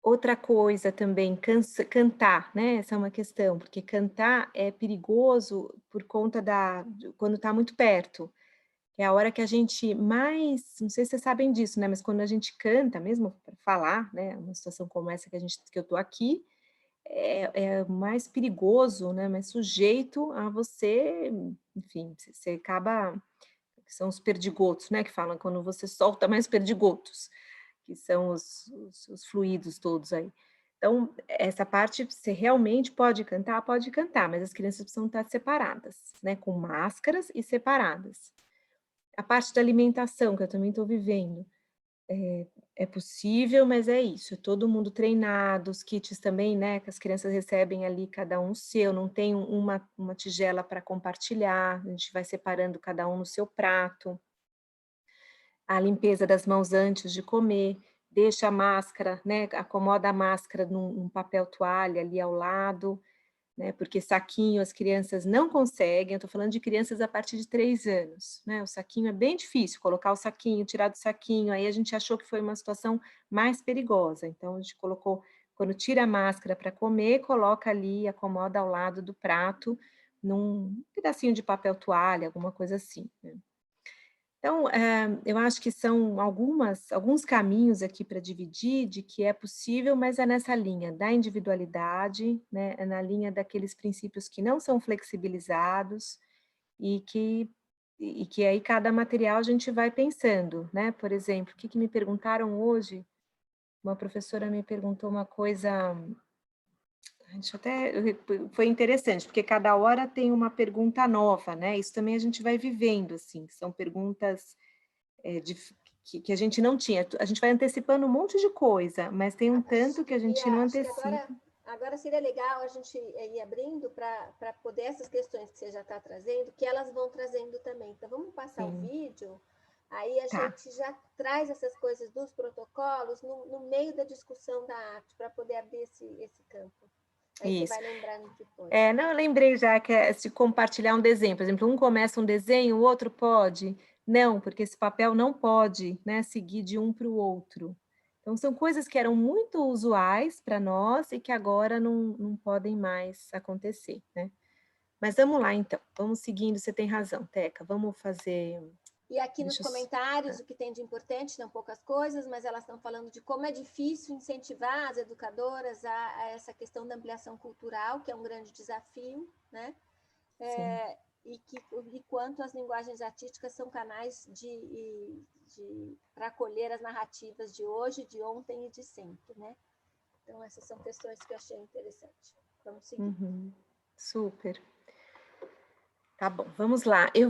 Outra coisa também, cantar, né? Essa é uma questão, porque cantar é perigoso por conta quando está muito perto. É a hora que a gente mais, não sei se vocês sabem disso, né, mas quando a gente canta, mesmo para falar, né, uma situação como essa que eu estou aqui, é mais perigoso, né, mais sujeito a você, enfim, você acaba, são os perdigotos, né, que falam quando você solta mais perdigotos, que são os fluidos todos aí. Então, essa parte você realmente pode cantar, mas as crianças precisam estar separadas, né, com máscaras e separadas. A parte da alimentação, que eu também estou vivendo, é possível, mas é isso, é todo mundo treinado, os kits também, né, que as crianças recebem ali, cada um o seu, não tem uma tigela para compartilhar, a gente vai separando cada um no seu prato. A limpeza das mãos antes de comer, deixa a máscara, né, acomoda a máscara num papel toalha ali ao lado, né, porque saquinho as crianças não conseguem, eu estou falando de crianças a partir de 3 anos, né, o saquinho é bem difícil, colocar o saquinho, tirar do saquinho, aí a gente achou que foi uma situação mais perigosa, então a gente colocou, quando tira a máscara para comer, coloca ali, acomoda ao lado do prato, num pedacinho de papel toalha, alguma coisa assim, né. Então, eu acho que são alguns caminhos aqui para dividir, de que é possível, mas é nessa linha da individualidade, né, é na linha daqueles princípios que não são flexibilizados e que aí cada material a gente vai pensando, né. Por exemplo, o que me perguntaram hoje, uma professora me perguntou uma coisa, deixa eu até foi interessante, porque cada hora tem uma pergunta nova, né, isso também a gente vai vivendo, assim, são perguntas que a gente não tinha. A gente vai antecipando um monte de coisa, mas tem um tanto que a gente não Acho que antecipa. agora seria legal a gente ir abrindo para poder essas questões que você já está trazendo, que elas vão trazendo também. Então, vamos passar o vídeo, aí a Tá. gente já traz essas coisas dos protocolos no meio da discussão da arte, para poder abrir esse campo. Aí Isso. você vai lembrando depois. Não, eu lembrei já que é se compartilhar um desenho, por exemplo, um começa um desenho, o outro pode? Não, porque esse papel não pode, né, seguir de um para o outro. Então, são coisas que eram muito usuais para nós e que agora não podem mais acontecer, né. Mas vamos lá então, vamos seguindo, você tem razão, Teca, vamos fazer. E aqui nos Deixa eu comentários, o que tem de importante, não poucas coisas, mas elas estão falando de como é difícil incentivar as educadoras a essa questão da ampliação cultural, que é um grande desafio, né? E quanto as linguagens artísticas são canais para acolher as narrativas de hoje, de ontem e de sempre, né? Então, essas são questões que eu achei interessante. Vamos seguir. Super. Tá bom, vamos lá. Eu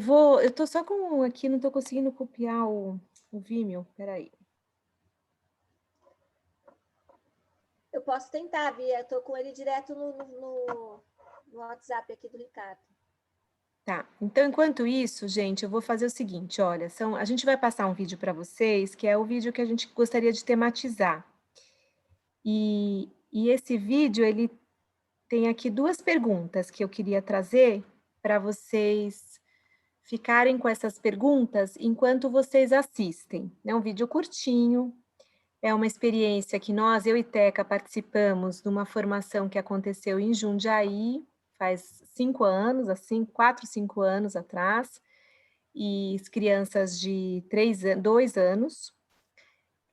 tô só com aqui, não tô conseguindo copiar o Vimeo, peraí. Eu posso tentar, Bia, eu tô com ele direto no WhatsApp aqui do Ricardo. Tá, então enquanto isso, gente, eu vou fazer o seguinte, olha, a gente vai passar um vídeo para vocês, que é o vídeo que a gente gostaria de tematizar. E esse vídeo, ele tem aqui 2 perguntas que eu queria trazer para vocês ficarem com essas perguntas enquanto vocês assistem. É um vídeo curtinho, é uma experiência que eu e Teca, participamos de uma formação que aconteceu em Jundiaí, faz 5 anos, assim, 4, 5 anos atrás, e as crianças de 2 anos,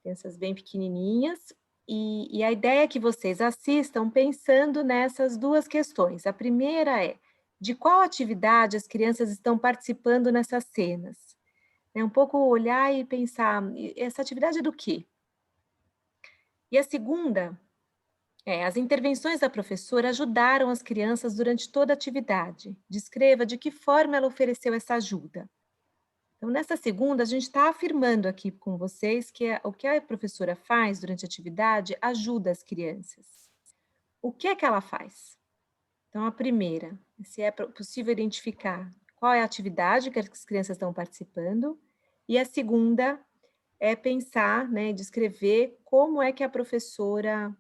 crianças bem pequenininhas, e a ideia é que vocês assistam pensando nessas 2 questões. A primeira é, de qual atividade as crianças estão participando nessas cenas? É um pouco olhar e pensar, essa atividade é do quê? E a segunda as intervenções da professora ajudaram as crianças durante toda a atividade. Descreva de que forma ela ofereceu essa ajuda. Então, nessa segunda, a gente está afirmando aqui com vocês que o que a professora faz durante a atividade ajuda as crianças. O que é que ela faz? Então, a primeira, se é possível identificar qual é a atividade que as crianças estão participando, e a segunda é pensar, né, descrever como é que a professora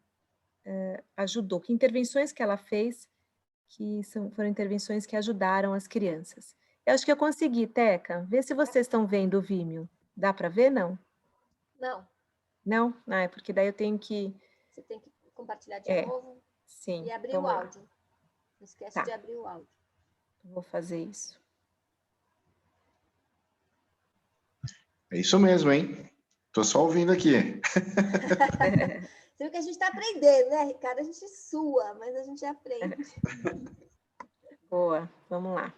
ajudou, que intervenções que ela fez que foram intervenções que ajudaram as crianças. Eu acho que eu consegui, Teca. Vê se vocês estão vendo o Vimeo. Dá para ver, não? Não. Não? Ah, é porque daí eu tenho que... Você tem que compartilhar de novo Sim, e abrir o vamos lá. áudio. Não esquece de abrir o áudio. Vou fazer isso. É isso mesmo, hein? Tô só ouvindo aqui. Você viu que a gente está aprendendo, né, Ricardo? A gente sua, mas a gente aprende. Boa, vamos lá.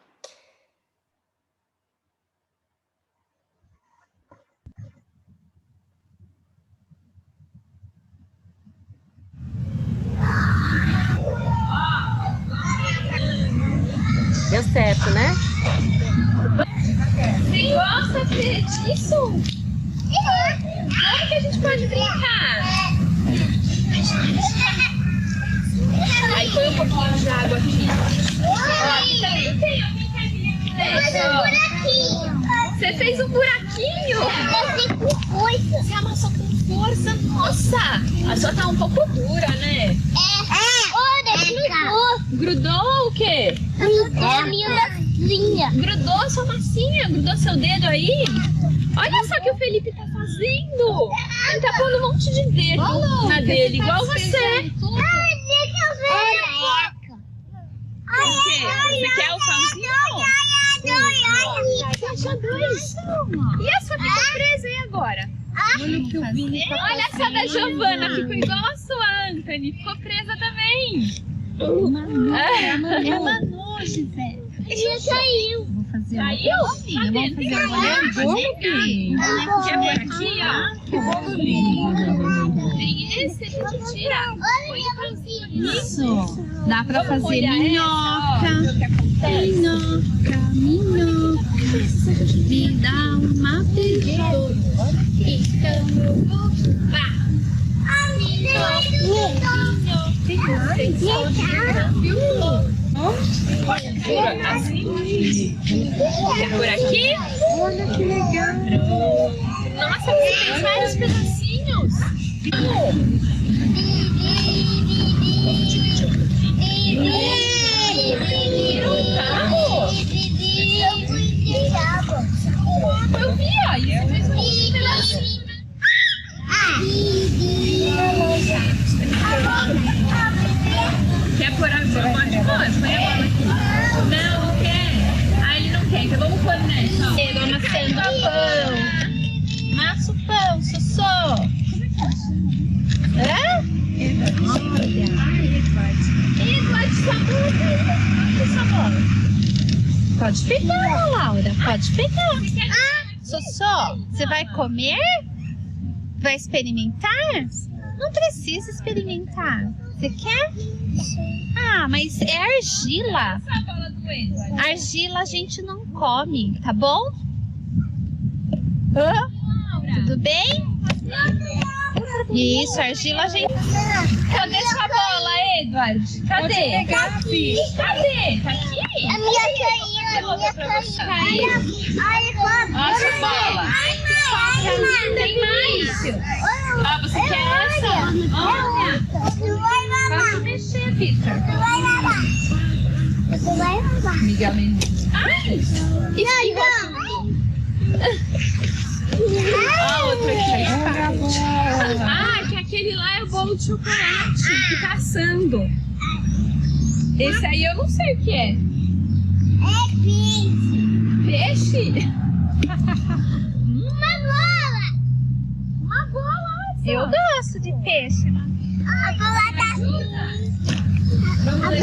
certo, né? Você gosta disso? Como que a gente pode brincar? Aí põe um pouquinho de água aqui. Ó, aqui também tem um buraquinho. Você fez um buraquinho? Eu fiz com força. Você amassou com força? Nossa! A sua tá um pouco dura, né? Olha, Grudou o quê? grudou a minha massinha. Grudou a sua massinha? Grudou seu dedo aí? Olha só o que o Felipe tá fazendo. Ele tá pondo um monte de dedo na dele, igual você. O quê? Você quer o pauzinho? Você achou dois? E a sua ficou presa aí agora? Olha essa da Giovana, ficou igual a sua, Anthony. Ficou presa também. É a Manu, Gisele. Ele saiu. Saiu? Cadê? Quer por aqui, ó? Que bolo lindo. Tem esse, a gente tira. Isso. Dá pra fazer minhoca. Minhoca, minhoca. Me dá uma tesoura. É por aqui? Olha que legal. Nossa, você tem vários pedacinhos. Eu vi, ó. E você fez um pedacinho. Quer pôr a bola? Pode pôr, põe a bola aqui. Não, não quer. Ah, ele não quer, então vamos pôr nessa. Ele amassando a pão. Massa o pão, Sossô. Edward, sua bola. Pode pegar, Laura. Pode pegar. Sossô, você vai comer? Vai experimentar? Não precisa experimentar. Você quer? Ah, mas é argila. Essa bola do Edward. Argila a gente não come, tá bom? Laura. Tudo bem? Isso, argila a gente... Cadê sua bola, Edward? Cadê? Cadê? Tá aqui? A minha caiu. Olha a sua bola. Tem mais. Ah, você quer essa? Olha. Pode mexer, Vitor. Miguel Mendes. Ai! A outra aqui. Ah, que aquele lá é o bolo de chocolate que tá assando. Esse aí eu não sei o que é. Peixe? Uma bola. Eu gosto de peixe. Vamos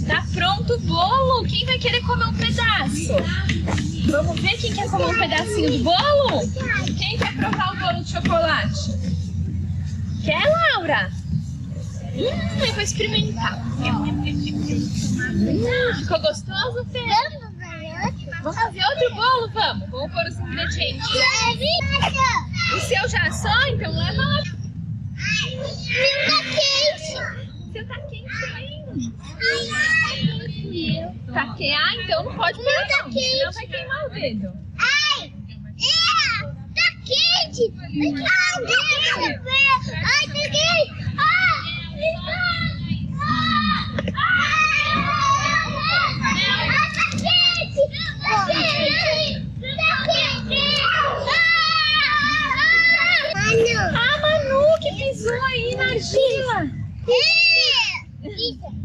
Tá pronto o bolo. Quem vai querer comer um pedaço? Vamos ver quem quer comer um pedacinho do bolo? Quem quer provar o bolo de chocolate? Quer, Laura? Eu vou experimentar. Ficou gostoso, Fê? Vamos fazer outro bolo? Vamos pôr os ingredientes. O seu já assou? Então leva lá. O seu tá quente também. Tá quente? Ah, então não pode pôr não, senão vai queimar o dedo. Quente! Ai, peguei! Ah, Manu, que pisou aí na argila. Ai, tá quente!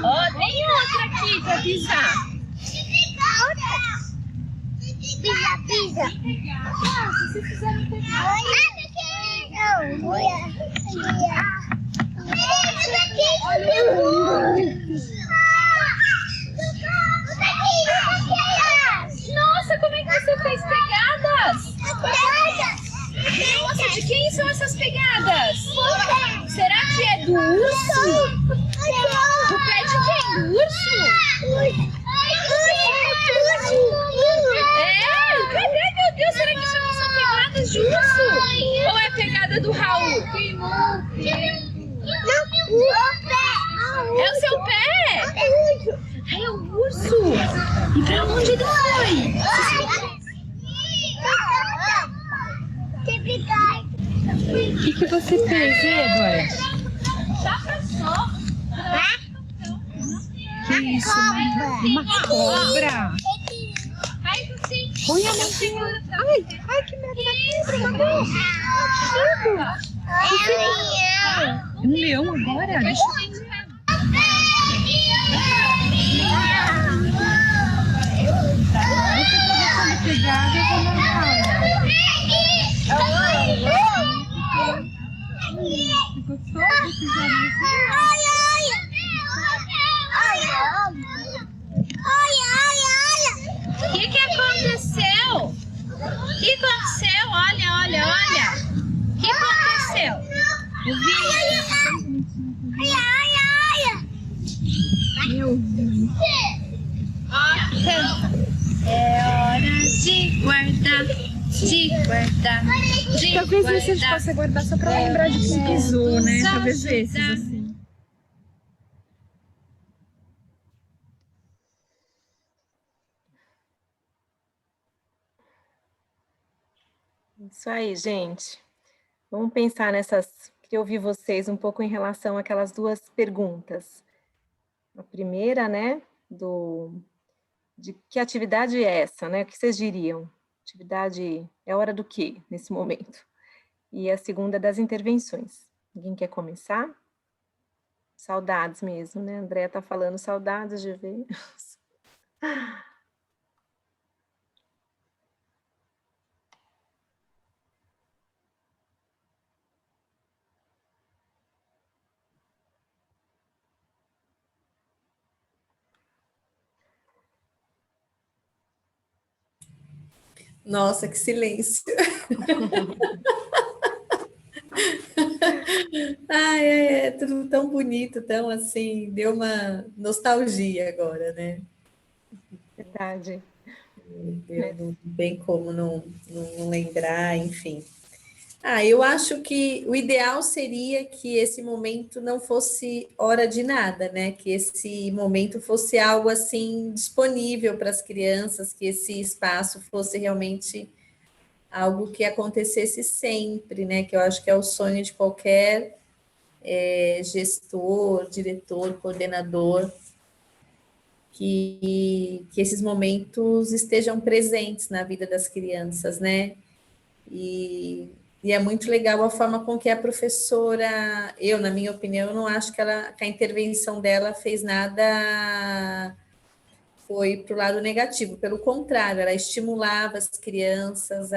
Ó, tem outra aqui pra pisar. Pisa. Se vocês fizeram pegar. Nossa, como é que você fez pegadas? Que isso, uma cobra. Ai, você. Põe a mãozinha. Ai, que merda da cobra, meu Deus. Um leão agora? Deixa eu ver. Pegada, eu vou mandar. Gostou desse O que aconteceu? O que aconteceu? Olha. O que aconteceu? O vídeo. Meu Deus. É hora de guardar, Talvez esse a gente possa guardar só pra lembrar de que pisou, né? Talvez esses, assim. Isso aí, gente. Vamos pensar nessas... Queria ouvir vocês um pouco em relação àquelas duas perguntas. A primeira, né, de que atividade é essa, né? O que vocês diriam? Atividade é hora do quê, nesse momento? E a segunda das intervenções. Alguém quer começar? Saudades mesmo, né? A Andréa está falando saudades de ver. Nossa, que silêncio. Ai, é tudo tão bonito, tão assim, deu uma nostalgia agora, né? Verdade. Não tem como não lembrar, enfim. Eu acho que o ideal seria que esse momento não fosse hora de nada, né? Que esse momento fosse algo assim disponível para as crianças, que esse espaço fosse realmente algo que acontecesse sempre, né? Que eu acho que é o sonho de qualquer gestor, diretor, coordenador, que esses momentos estejam presentes na vida das crianças, né? E é muito legal a forma com que a professora, na minha opinião, eu não acho que a intervenção dela fez nada, foi para o lado negativo, pelo contrário, ela estimulava as crianças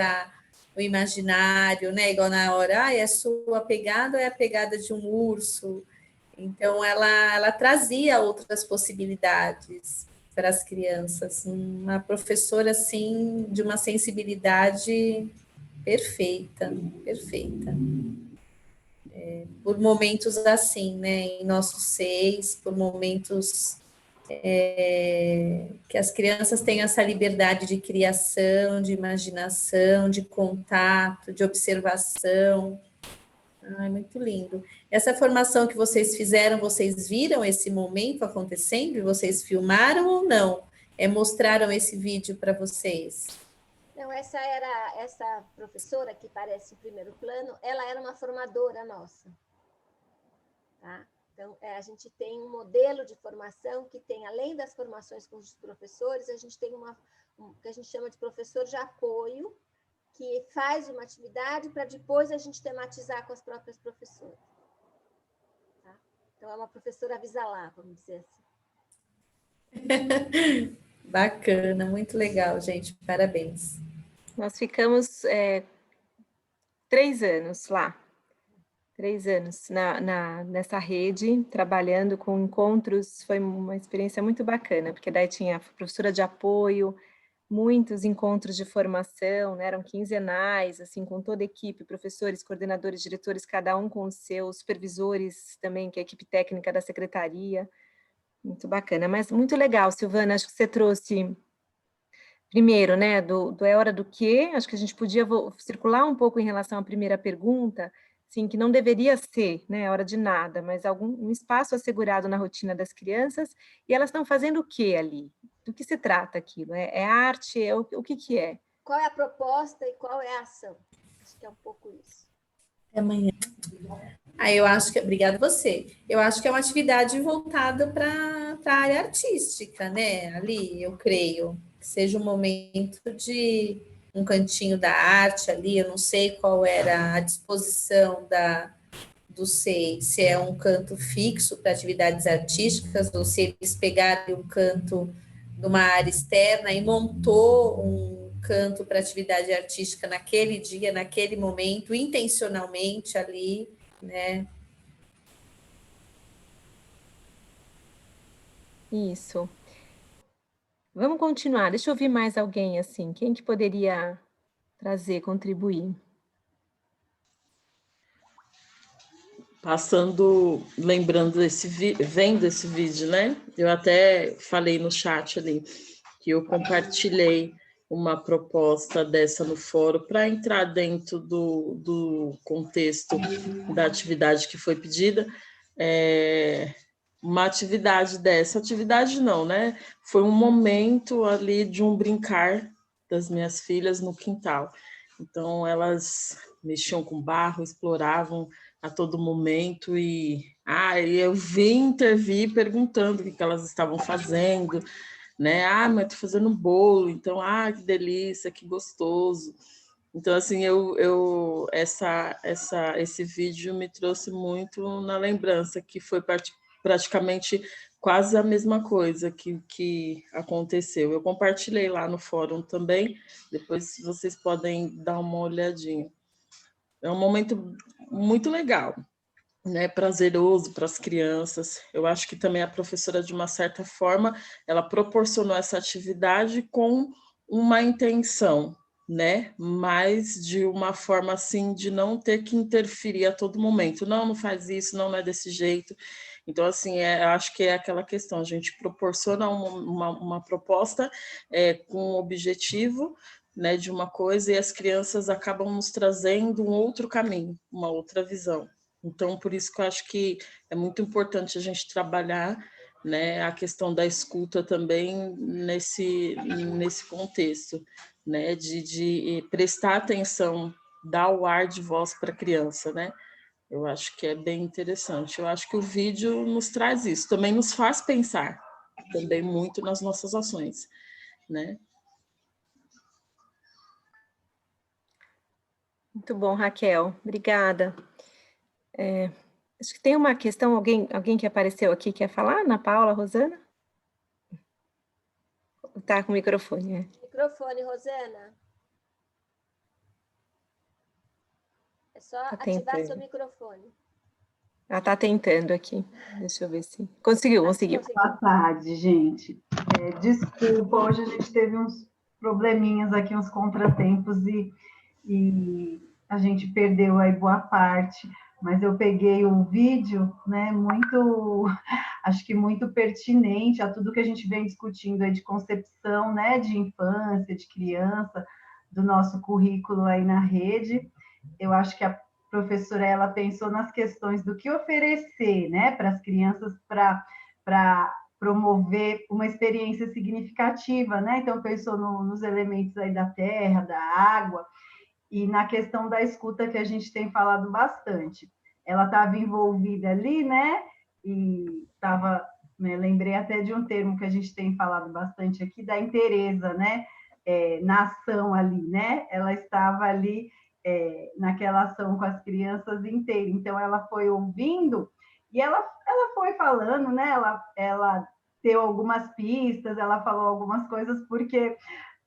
o imaginário, né? Igual na hora, é a sua pegada ou é a pegada de um urso? Então, ela trazia outras possibilidades para as crianças, uma professora, assim, de uma sensibilidade perfeita. Por momentos assim, né, em nossos seis, por momentos que as crianças têm essa liberdade de criação, de imaginação, de contato, de observação. Muito lindo. Essa formação que vocês fizeram, vocês viram esse momento acontecendo e vocês filmaram ou não? Mostraram esse vídeo para vocês? Não, essa professora que aparece em primeiro plano, ela era uma formadora nossa. Tá? Então, a gente tem um modelo de formação que tem, além das formações com os professores, a gente tem que a gente chama de professor de apoio, que faz uma atividade para depois a gente tematizar com as próprias professoras. Tá? Então, é uma professora avisa-lá, vamos dizer assim. Bacana, muito legal, gente, parabéns. Nós ficamos 3 anos lá, 3 anos nessa rede, trabalhando com encontros, foi uma experiência muito bacana, porque daí tinha professora de apoio, muitos encontros de formação, né, eram quinzenais, assim, com toda a equipe, professores, coordenadores, diretores, cada um com os seus supervisores também, que é a equipe técnica da secretaria, muito bacana, mas muito legal, Silvana, acho que você trouxe, primeiro, né, do é hora do quê, acho que a gente podia circular um pouco em relação à primeira pergunta, sim, que não deveria ser, né, hora de nada, mas um espaço assegurado na rotina das crianças, e elas estão fazendo o quê ali? Do que se trata aquilo? É arte? O que é? Qual é a proposta e qual é a ação? Acho que é um pouco isso. Até amanhã. Eu acho que... Obrigada você. Eu acho que é uma atividade voltada para para a área artística, né? Ali, eu creio, que seja um momento de um cantinho da arte ali, eu não sei qual era a disposição do SEI, se é um canto fixo para atividades artísticas, ou se eles pegaram um canto de uma área externa e montou um canto para atividade artística naquele dia, naquele momento, intencionalmente ali, né? Isso. Vamos continuar. Deixa eu ouvir mais alguém assim. Quem que poderia trazer, contribuir? Lembrando vendo esse vídeo, né? Eu até falei no chat ali que eu compartilhei uma proposta dessa no fórum para entrar dentro do contexto da atividade que foi pedida. Uma atividade dessa, atividade não, né? Foi um momento ali de um brincar das minhas filhas no quintal. Então, elas mexiam com barro, exploravam a todo momento e eu vim intervir perguntando o que elas estavam fazendo, né? Mas tô fazendo um bolo, então, que delícia, que gostoso. Então, assim, esse vídeo me trouxe muito na lembrança, que foi praticamente quase a mesma coisa que aconteceu. Eu compartilhei lá no fórum também, depois vocês podem dar uma olhadinha. É um momento muito legal, né? Prazeroso para as crianças. Eu acho que também a professora, de uma certa forma, ela proporcionou essa atividade com uma intenção, né? Mas de uma forma assim de não ter que interferir a todo momento. Não faz isso, não é desse jeito. Então, assim, acho que é aquela questão, a gente proporciona uma proposta com um objetivo, né, de uma coisa, e as crianças acabam nos trazendo um outro caminho, uma outra visão. Então, por isso que eu acho que é muito importante a gente trabalhar, né, a questão da escuta também nesse contexto, né, de prestar atenção, dar o ar de voz para a criança, né? Eu acho que é bem interessante. Eu acho que o vídeo nos traz isso, também nos faz pensar também muito nas nossas ações, né? Muito bom, Raquel. Obrigada. Acho que tem uma questão, alguém que apareceu aqui quer falar? Ana Paula, Rosana? Tá com o microfone, Microfone, Rosana. É só ativar seu microfone. Ela está tentando aqui. Deixa eu ver se... Conseguiu. Boa tarde, gente. Desculpa, hoje a gente teve uns probleminhas aqui, uns contratempos, e a gente perdeu aí boa parte, mas eu peguei o vídeo, né, acho que muito pertinente a tudo que a gente vem discutindo aí de concepção, né, de infância, de criança, do nosso currículo aí na rede. Eu acho que a professora, ela pensou nas questões do que oferecer, né, para as crianças, para promover uma experiência significativa, né? Então, pensou nos elementos aí da terra, da água, e na questão da escuta, que a gente tem falado bastante. Ela estava envolvida ali, né? E estava, né, lembrei até de um termo que a gente tem falado bastante aqui, da inteireza, né? Na ação ali, né? Ela estava ali naquela ação com as crianças inteiras. Então, ela foi ouvindo e ela foi falando, né? Ela deu algumas pistas, ela falou algumas coisas, porque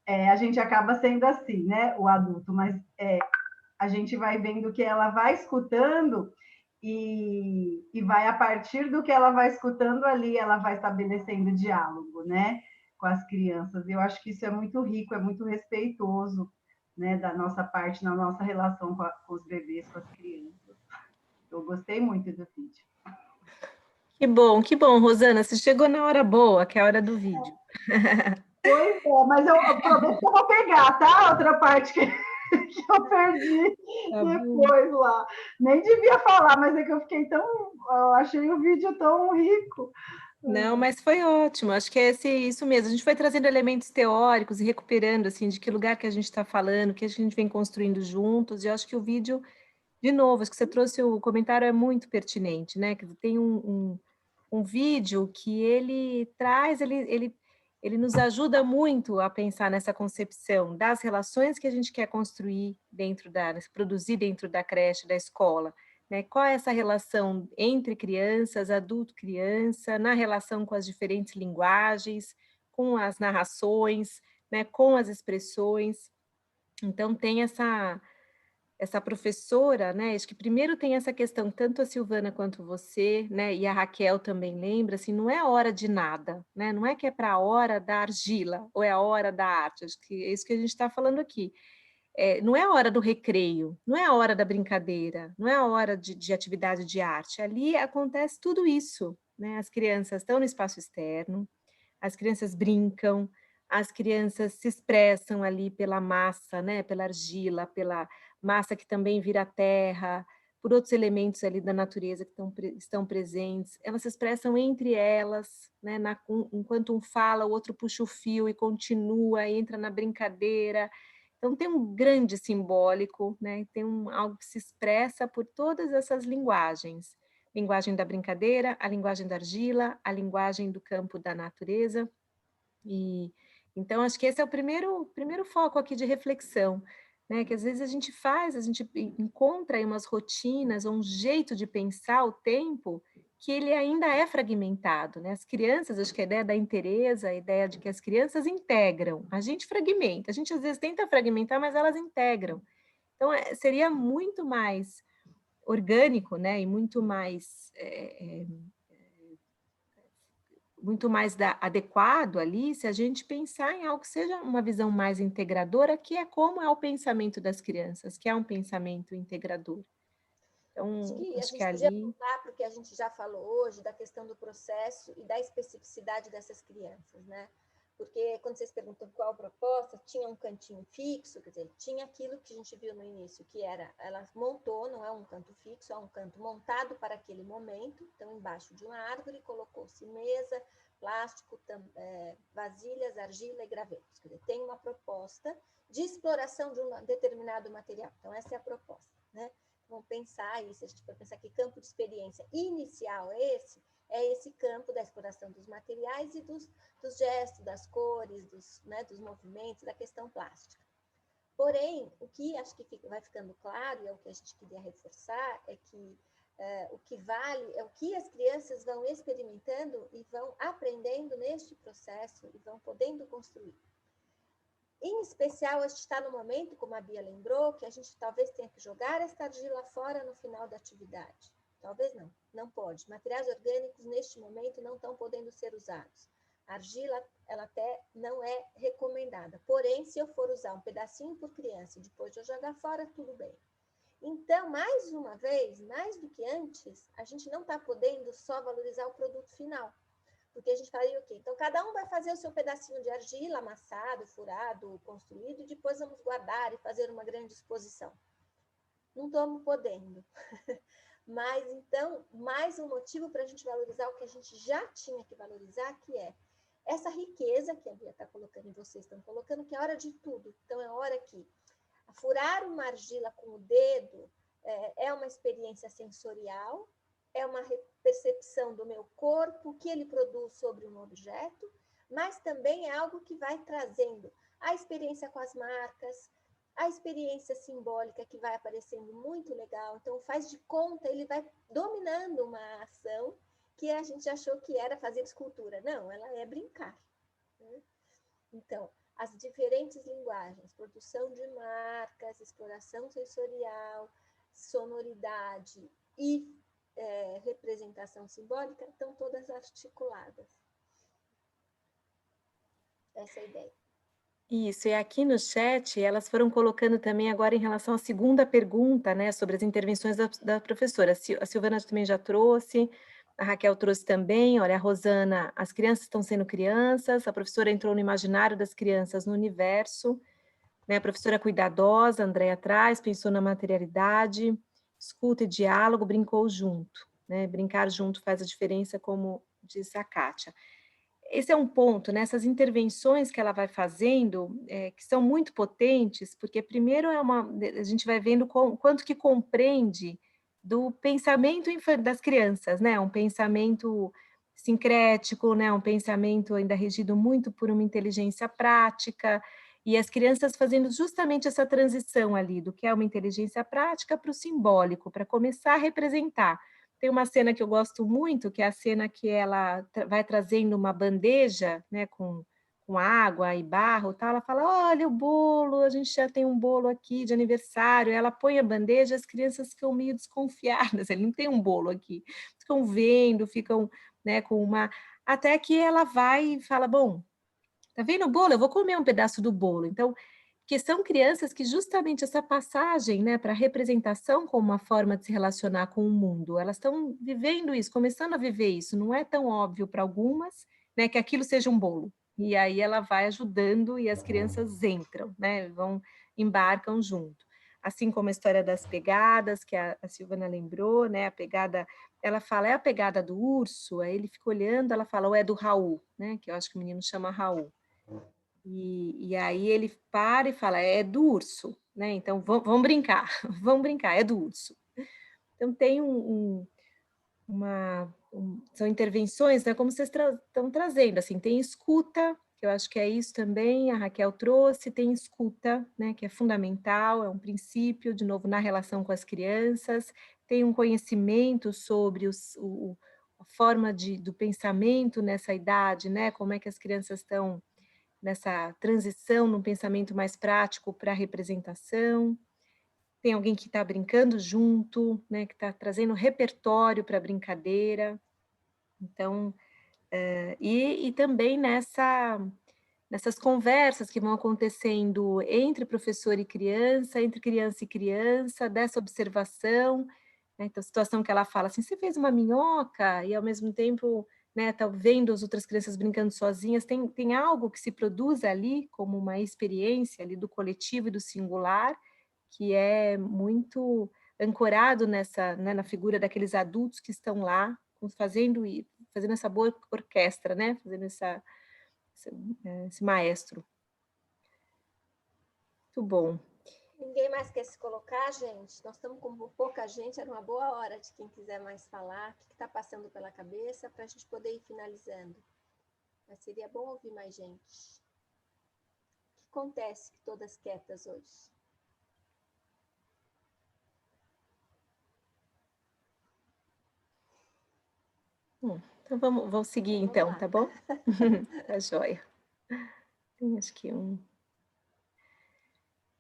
a gente acaba sendo assim, né? O adulto, mas a gente vai vendo que ela vai escutando e vai, a partir do que ela vai escutando ali, ela vai estabelecendo diálogo, né? Com as crianças. Eu acho que isso é muito rico, é muito respeitoso, né, da nossa parte, na nossa relação com os bebês, com as crianças. Eu gostei muito do vídeo. Que bom, Rosana, você chegou na hora boa, que é a hora do vídeo. Pois é, mas eu prometo que eu vou pegar, tá? Outra parte que eu perdi depois lá. Nem devia falar, mas é que eu fiquei eu achei o vídeo tão rico. Não, mas foi ótimo, acho que é isso mesmo, a gente foi trazendo elementos teóricos e recuperando, assim, de que lugar que a gente está falando, que a gente vem construindo juntos, e eu acho que o vídeo, de novo, acho que você trouxe o comentário, é muito pertinente, né, que tem um vídeo que ele traz, ele nos ajuda muito a pensar nessa concepção das relações que a gente quer construir produzir dentro da creche, da escola, né? Qual é essa relação entre crianças, adulto-criança, na relação com as diferentes linguagens, com as narrações, né? Com as expressões. Então, tem essa professora, né, acho que primeiro tem essa questão, tanto a Silvana quanto você, né, e a Raquel também lembra, assim, não é a hora de nada, né, não é que é para a hora da argila, ou é a hora da arte, acho que é isso que a gente está falando aqui. Não é a hora do recreio, não é a hora da brincadeira, não é a hora de atividade de arte, ali acontece tudo isso, né, as crianças estão no espaço externo, as crianças brincam, as crianças se expressam ali pela massa, né, pela argila, pela massa que também vira terra, por outros elementos ali da natureza que estão presentes. Elas se expressam entre elas, né, enquanto um fala, o outro puxa o fio e continua, entra na brincadeira. Então tem um grande simbólico, né, tem algo que se expressa por todas essas linguagens. Linguagem da brincadeira, a linguagem da argila, a linguagem do campo da natureza. E então acho que esse é o primeiro foco aqui de reflexão, né? Que às vezes a gente encontra aí umas rotinas, ou um jeito de pensar o tempo que ele ainda é fragmentado, né? As crianças, acho que a ideia da inteireza, a ideia de que as crianças integram, a gente fragmenta, a gente às vezes tenta fragmentar, mas elas integram. Então seria muito mais orgânico, né? E muito mais adequado ali se a gente pensar em algo que seja uma visão mais integradora, que é como é o pensamento das crianças, que é um pensamento integrador. Então, acho que ali... a gente podia voltar para o que a gente já falou hoje, da questão do processo e da especificidade dessas crianças, né? Porque quando vocês perguntam qual a proposta, tinha um cantinho fixo, quer dizer, tinha aquilo que a gente viu no início, que era, ela montou, não é um canto fixo, é um canto montado para aquele momento, então embaixo de uma árvore colocou-se mesa, plástico, vasilhas, argila e gravetos, quer dizer, tem uma proposta de exploração de um determinado material, então essa é a proposta, né? Vamos pensar isso, a gente for pensar que campo de experiência inicial é esse campo da exploração dos materiais e dos gestos, das cores, dos movimentos, da questão plástica. Porém, o que acho que vai ficando claro, e é o que a gente queria reforçar, é que o que vale é o que as crianças vão experimentando e vão aprendendo neste processo e vão podendo construir. Em especial, a gente está no momento, como a Bia lembrou, que a gente talvez tenha que jogar esta argila fora no final da atividade. Talvez não pode. Materiais orgânicos, neste momento, não estão podendo ser usados. A argila, ela até não é recomendada. Porém, se eu for usar um pedacinho por criança e depois eu jogar fora, tudo bem. Então, mais uma vez, mais do que antes, a gente não está podendo só valorizar o produto final. Porque a gente faria o quê? Então, cada um vai fazer o seu pedacinho de argila, amassado, furado, construído, e depois vamos guardar e fazer uma grande exposição. Não estamos podendo. Mas, então, mais um motivo para a gente valorizar o que a gente já tinha que valorizar, que é essa riqueza que a Bia está colocando e vocês estão colocando, que é hora de tudo. Então, é hora que furar uma argila com o dedo é uma experiência sensorial, é uma percepção do meu corpo, o que ele produz sobre um objeto, mas também é algo que vai trazendo a experiência com as marcas, a experiência simbólica que vai aparecendo muito legal. Então, faz de conta, ele vai dominando uma ação que a gente achou que era fazer escultura. Não, ela é brincar, né? Então, as diferentes linguagens, produção de marcas, exploração sensorial, sonoridade e representação simbólica, estão todas articuladas. Essa é a ideia. Isso, e aqui no chat, elas foram colocando também agora em relação à segunda pergunta, né, sobre as intervenções da professora. A Silvana também já trouxe, a Raquel trouxe também, olha, a Rosana, as crianças estão sendo crianças, a professora entrou no imaginário das crianças no universo, né, a professora cuidadosa, a Andréia traz, pensou na materialidade, escuta e diálogo, brincou junto, né, brincar junto faz a diferença, como disse a Kátia. Esse é um ponto, né, essas intervenções que ela vai fazendo, que são muito potentes, porque primeiro a gente vai vendo quanto que compreende do pensamento das crianças, né, um pensamento sincrético, né? Um pensamento ainda regido muito por uma inteligência prática, e as crianças fazendo justamente essa transição ali, do que é uma inteligência prática para o simbólico, para começar a representar. Tem uma cena que eu gosto muito, que é a cena que ela vai trazendo uma bandeja, né, com água e barro, tal. Ela fala, olha o bolo, a gente já tem um bolo aqui de aniversário. Ela põe a bandeja, as crianças ficam meio desconfiadas, ele não tem um bolo aqui. Ficam vendo, ficam, né, com uma... Até que ela vai e fala, bom, tá vendo o bolo? Eu vou comer um pedaço do bolo. Então, que são crianças que justamente essa passagem, né, para a representação como uma forma de se relacionar com o mundo, elas estão vivendo isso, começando a viver isso. Não é tão óbvio para algumas, né, que aquilo seja um bolo. E aí ela vai ajudando e as crianças entram, né, embarcam junto. Assim como a história das pegadas, que a Silvana lembrou, né, a pegada, ela fala, é a pegada do urso? Aí ele fica olhando, ela fala, ou é do Raul, né, que eu acho que o menino chama Raul. E aí ele para e fala, é do urso, né? Então vamos brincar, vamos brincar, é do urso. Então tem são intervenções, né? Como vocês estão trazendo, assim, tem escuta, que eu acho que é isso também, a Raquel trouxe, tem escuta, né? Que é fundamental, é um princípio, de novo, na relação com as crianças, tem um conhecimento sobre a forma do pensamento nessa idade, né? Como é que as crianças estão nessa transição num pensamento mais prático para a representação. Tem alguém que está brincando junto, né, que está trazendo repertório para a brincadeira. Então, e também nessas conversas que vão acontecendo entre professor e criança, dessa observação, né? Então, a situação que ela fala assim, você fez uma minhoca e ao mesmo tempo, né, tá vendo as outras crianças brincando sozinhas, tem algo que se produz ali como uma experiência ali do coletivo e do singular, que é muito ancorado nessa, né, na figura daqueles adultos que estão lá fazendo essa boa orquestra, né, fazendo esse maestro. Muito bom. Ninguém mais quer se colocar, gente? Nós estamos com pouca gente, era uma boa hora de quem quiser mais falar, o que está passando pela cabeça, para a gente poder ir finalizando. Mas seria bom ouvir mais gente. O que acontece que todas quietas hoje? Então vamos seguir então, tá bom? Tá joia. Tem acho que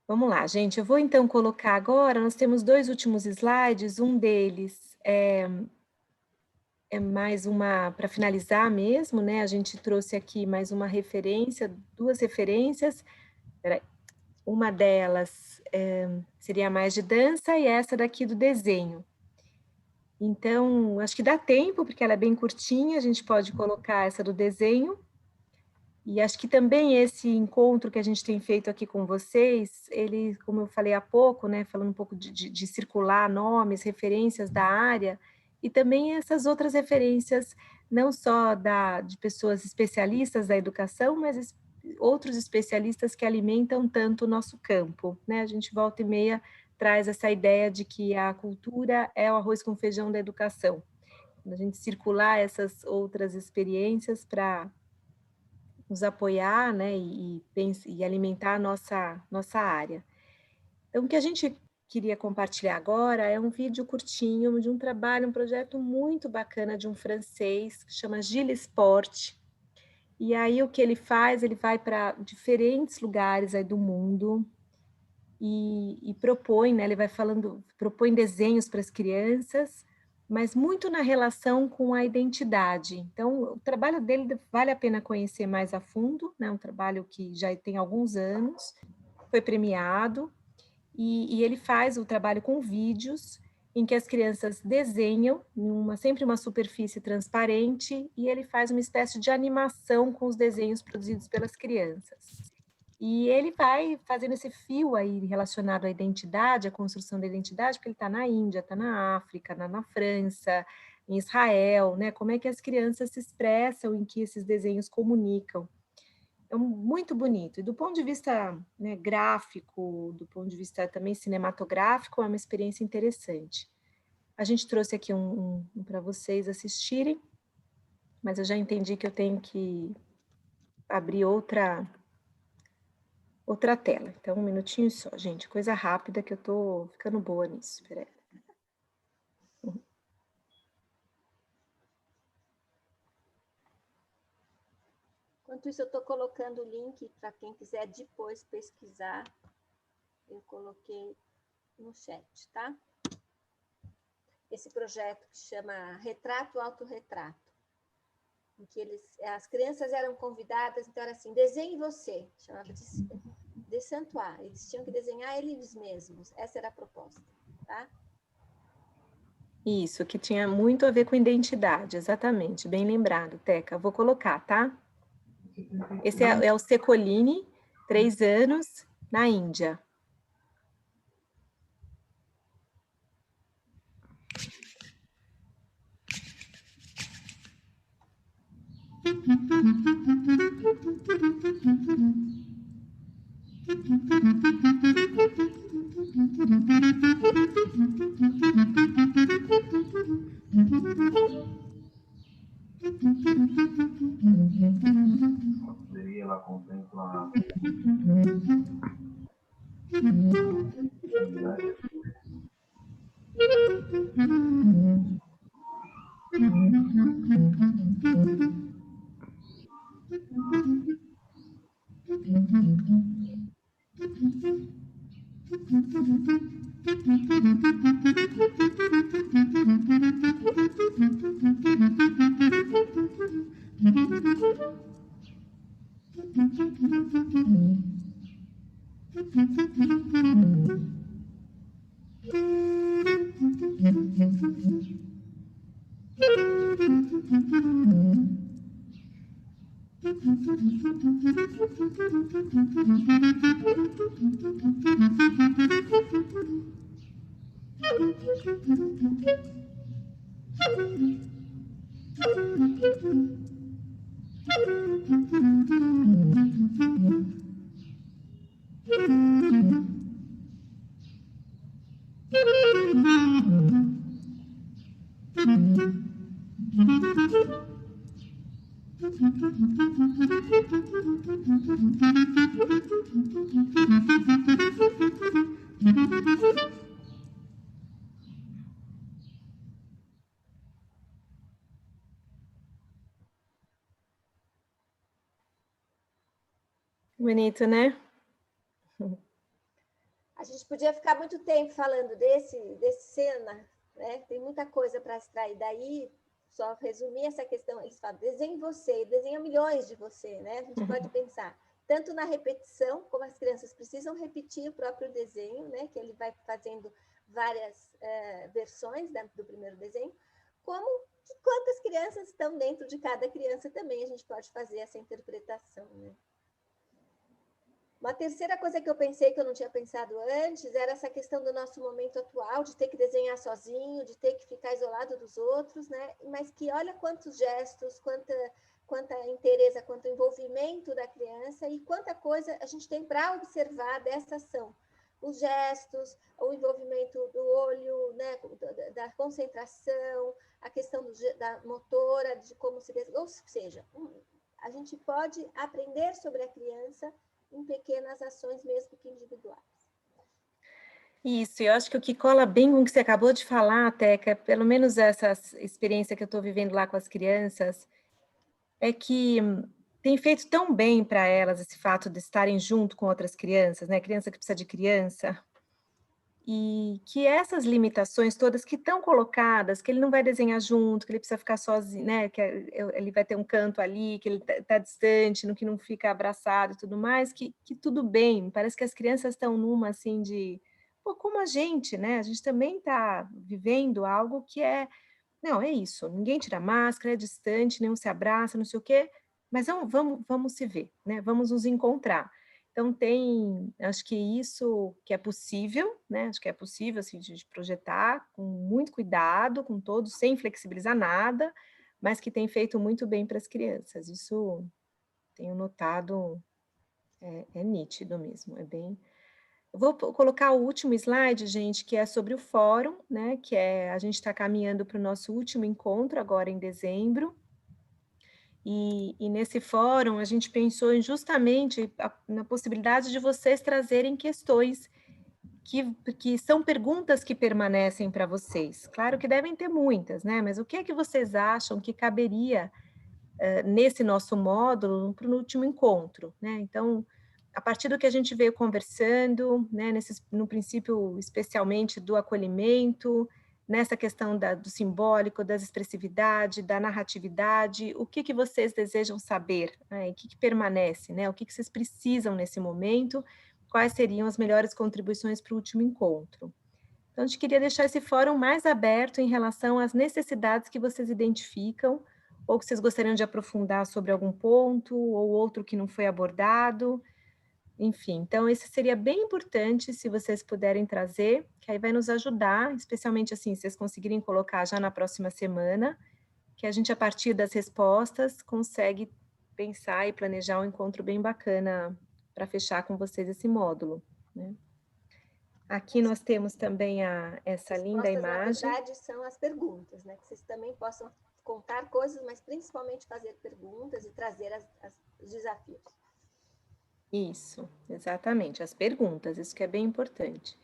Vamos lá, gente. Eu vou então colocar agora, nós temos 2 últimos slides, um deles é mais uma, para finalizar mesmo, né? A gente trouxe aqui mais uma referência, 2 referências. Peraí. Uma delas seria mais de dança e essa daqui do desenho. Então, acho que dá tempo, porque ela é bem curtinha, a gente pode colocar essa do desenho. E acho que também esse encontro que a gente tem feito aqui com vocês, ele, como eu falei há pouco, né, falando um pouco de circular nomes, referências da área, e também essas outras referências, não só de pessoas especialistas da educação, mas outros especialistas que alimentam tanto o nosso campo, né? A gente volta e meia traz essa ideia de que a cultura é o arroz com feijão da educação. A gente circular essas outras experiências para nos apoiar, né, e alimentar a nossa área. Então, o que a gente queria compartilhar agora é um vídeo curtinho de um trabalho, um projeto muito bacana de um francês que chama Gilles Sport. E aí o que ele faz, ele vai para diferentes lugares aí do mundo e propõe, né, ele vai propõe desenhos para as crianças, mas muito na relação com a identidade. Então, o trabalho dele vale a pena conhecer mais a fundo, né? Um trabalho que já tem alguns anos, foi premiado, e ele faz o trabalho com vídeos, em que as crianças desenham, sempre uma superfície transparente, e ele faz uma espécie de animação com os desenhos produzidos pelas crianças. E ele vai fazendo esse fio aí relacionado à identidade, à construção da identidade, porque ele está na Índia, está na África, na França, em Israel, né? Como é que as crianças se expressam, em que esses desenhos comunicam. É muito bonito. E do ponto de vista, né, gráfico, do ponto de vista também cinematográfico, é uma experiência interessante. A gente trouxe aqui um para vocês assistirem. mas eu já entendi que eu tenho que abrir outra tela. Então, um minutinho só, gente. Coisa rápida que eu tô ficando boa nisso. Espera aí. Enquanto isso, eu estou colocando o link para quem quiser depois pesquisar. Eu coloquei no chat, tá? Esse projeto que chama Retrato Autorretrato, em que as crianças eram convidadas, então era assim, desenhe você, chamava de santuário, eles tinham que desenhar eles mesmos, essa era a proposta, tá? Isso, que tinha muito a ver com identidade, exatamente, bem lembrado, Teca. Vou colocar, tá? Esse é o Secolini, 3 anos, na Índia. Ela contempla Bonito, né? A gente podia ficar muito tempo falando desse cena, né? Tem muita coisa para extrair daí, só resumir essa questão, eles falam, desenhe você, desenha milhões de você, né? A gente pode pensar tanto na repetição, como as crianças precisam repetir o próprio desenho, né? Que ele vai fazendo várias versões do primeiro desenho, como que quantas crianças estão dentro de cada criança também, a gente pode fazer essa interpretação, né? Uma terceira coisa que eu pensei que eu não tinha pensado antes era essa questão do nosso momento atual, de ter que desenhar sozinho, de ter que ficar isolado dos outros, né? Mas que olha quantos gestos, quanta interesse, quanto envolvimento da criança e quanta coisa a gente tem para observar dessa ação. Os gestos, o envolvimento do olho, né? Da concentração, a questão da motora, de como se... Ou seja, a gente pode aprender sobre a criança em pequenas ações, mesmo que individuais. Isso, eu acho que o que cola bem com o que você acabou de falar, Teca, pelo menos essa experiência que eu estou vivendo lá com as crianças, é que tem feito tão bem para elas esse fato de estarem junto com outras crianças, né? Criança que precisa de criança. E que essas limitações todas que estão colocadas, que ele não vai desenhar junto, que ele precisa ficar sozinho, né? Que ele vai ter um canto ali, que ele está distante, no que não fica abraçado e tudo mais, que tudo bem. Parece que as crianças estão numa assim de, pô, como a gente, né? A gente também está vivendo algo que não, é isso. Ninguém tira máscara, é distante, nenhum se abraça, não sei o quê, mas vamos se ver, né? Vamos nos encontrar. Então, acho que isso que é possível, né? Acho que é possível, assim, de projetar com muito cuidado, com todos, sem flexibilizar nada, mas que tem feito muito bem para as crianças. Isso tenho notado, é nítido mesmo, é bem... Eu vou colocar o último slide, gente, que é sobre o fórum, né? Que a gente está caminhando para o nosso último encontro, agora em dezembro. E nesse fórum a gente pensou em justamente na possibilidade de vocês trazerem questões que são perguntas que permanecem para vocês. Claro que devem ter muitas, né? Mas o que é que vocês acham que caberia nesse nosso módulo para o último encontro, né? Então, a partir do que a gente veio conversando, né, no princípio especialmente do acolhimento, nessa questão do simbólico, das expressividade, da narratividade, o que vocês desejam saber, né, o que permanece, né, o que vocês precisam nesse momento, quais seriam as melhores contribuições para o último encontro. Então, a gente queria deixar esse fórum mais aberto em relação às necessidades que vocês identificam, ou que vocês gostariam de aprofundar sobre algum ponto, ou outro que não foi abordado, enfim. Então, esse seria bem importante, se vocês puderem trazer, que aí vai nos ajudar, especialmente assim, se vocês conseguirem colocar já na próxima semana, que a gente, a partir das respostas, consegue pensar e planejar um encontro bem bacana para fechar com vocês esse módulo, né? Aqui nós temos também essa linda imagem. Na verdade, são as perguntas, né? Que vocês também possam contar coisas, mas principalmente fazer perguntas e trazer os desafios. Isso, exatamente, as perguntas, isso que é bem importante.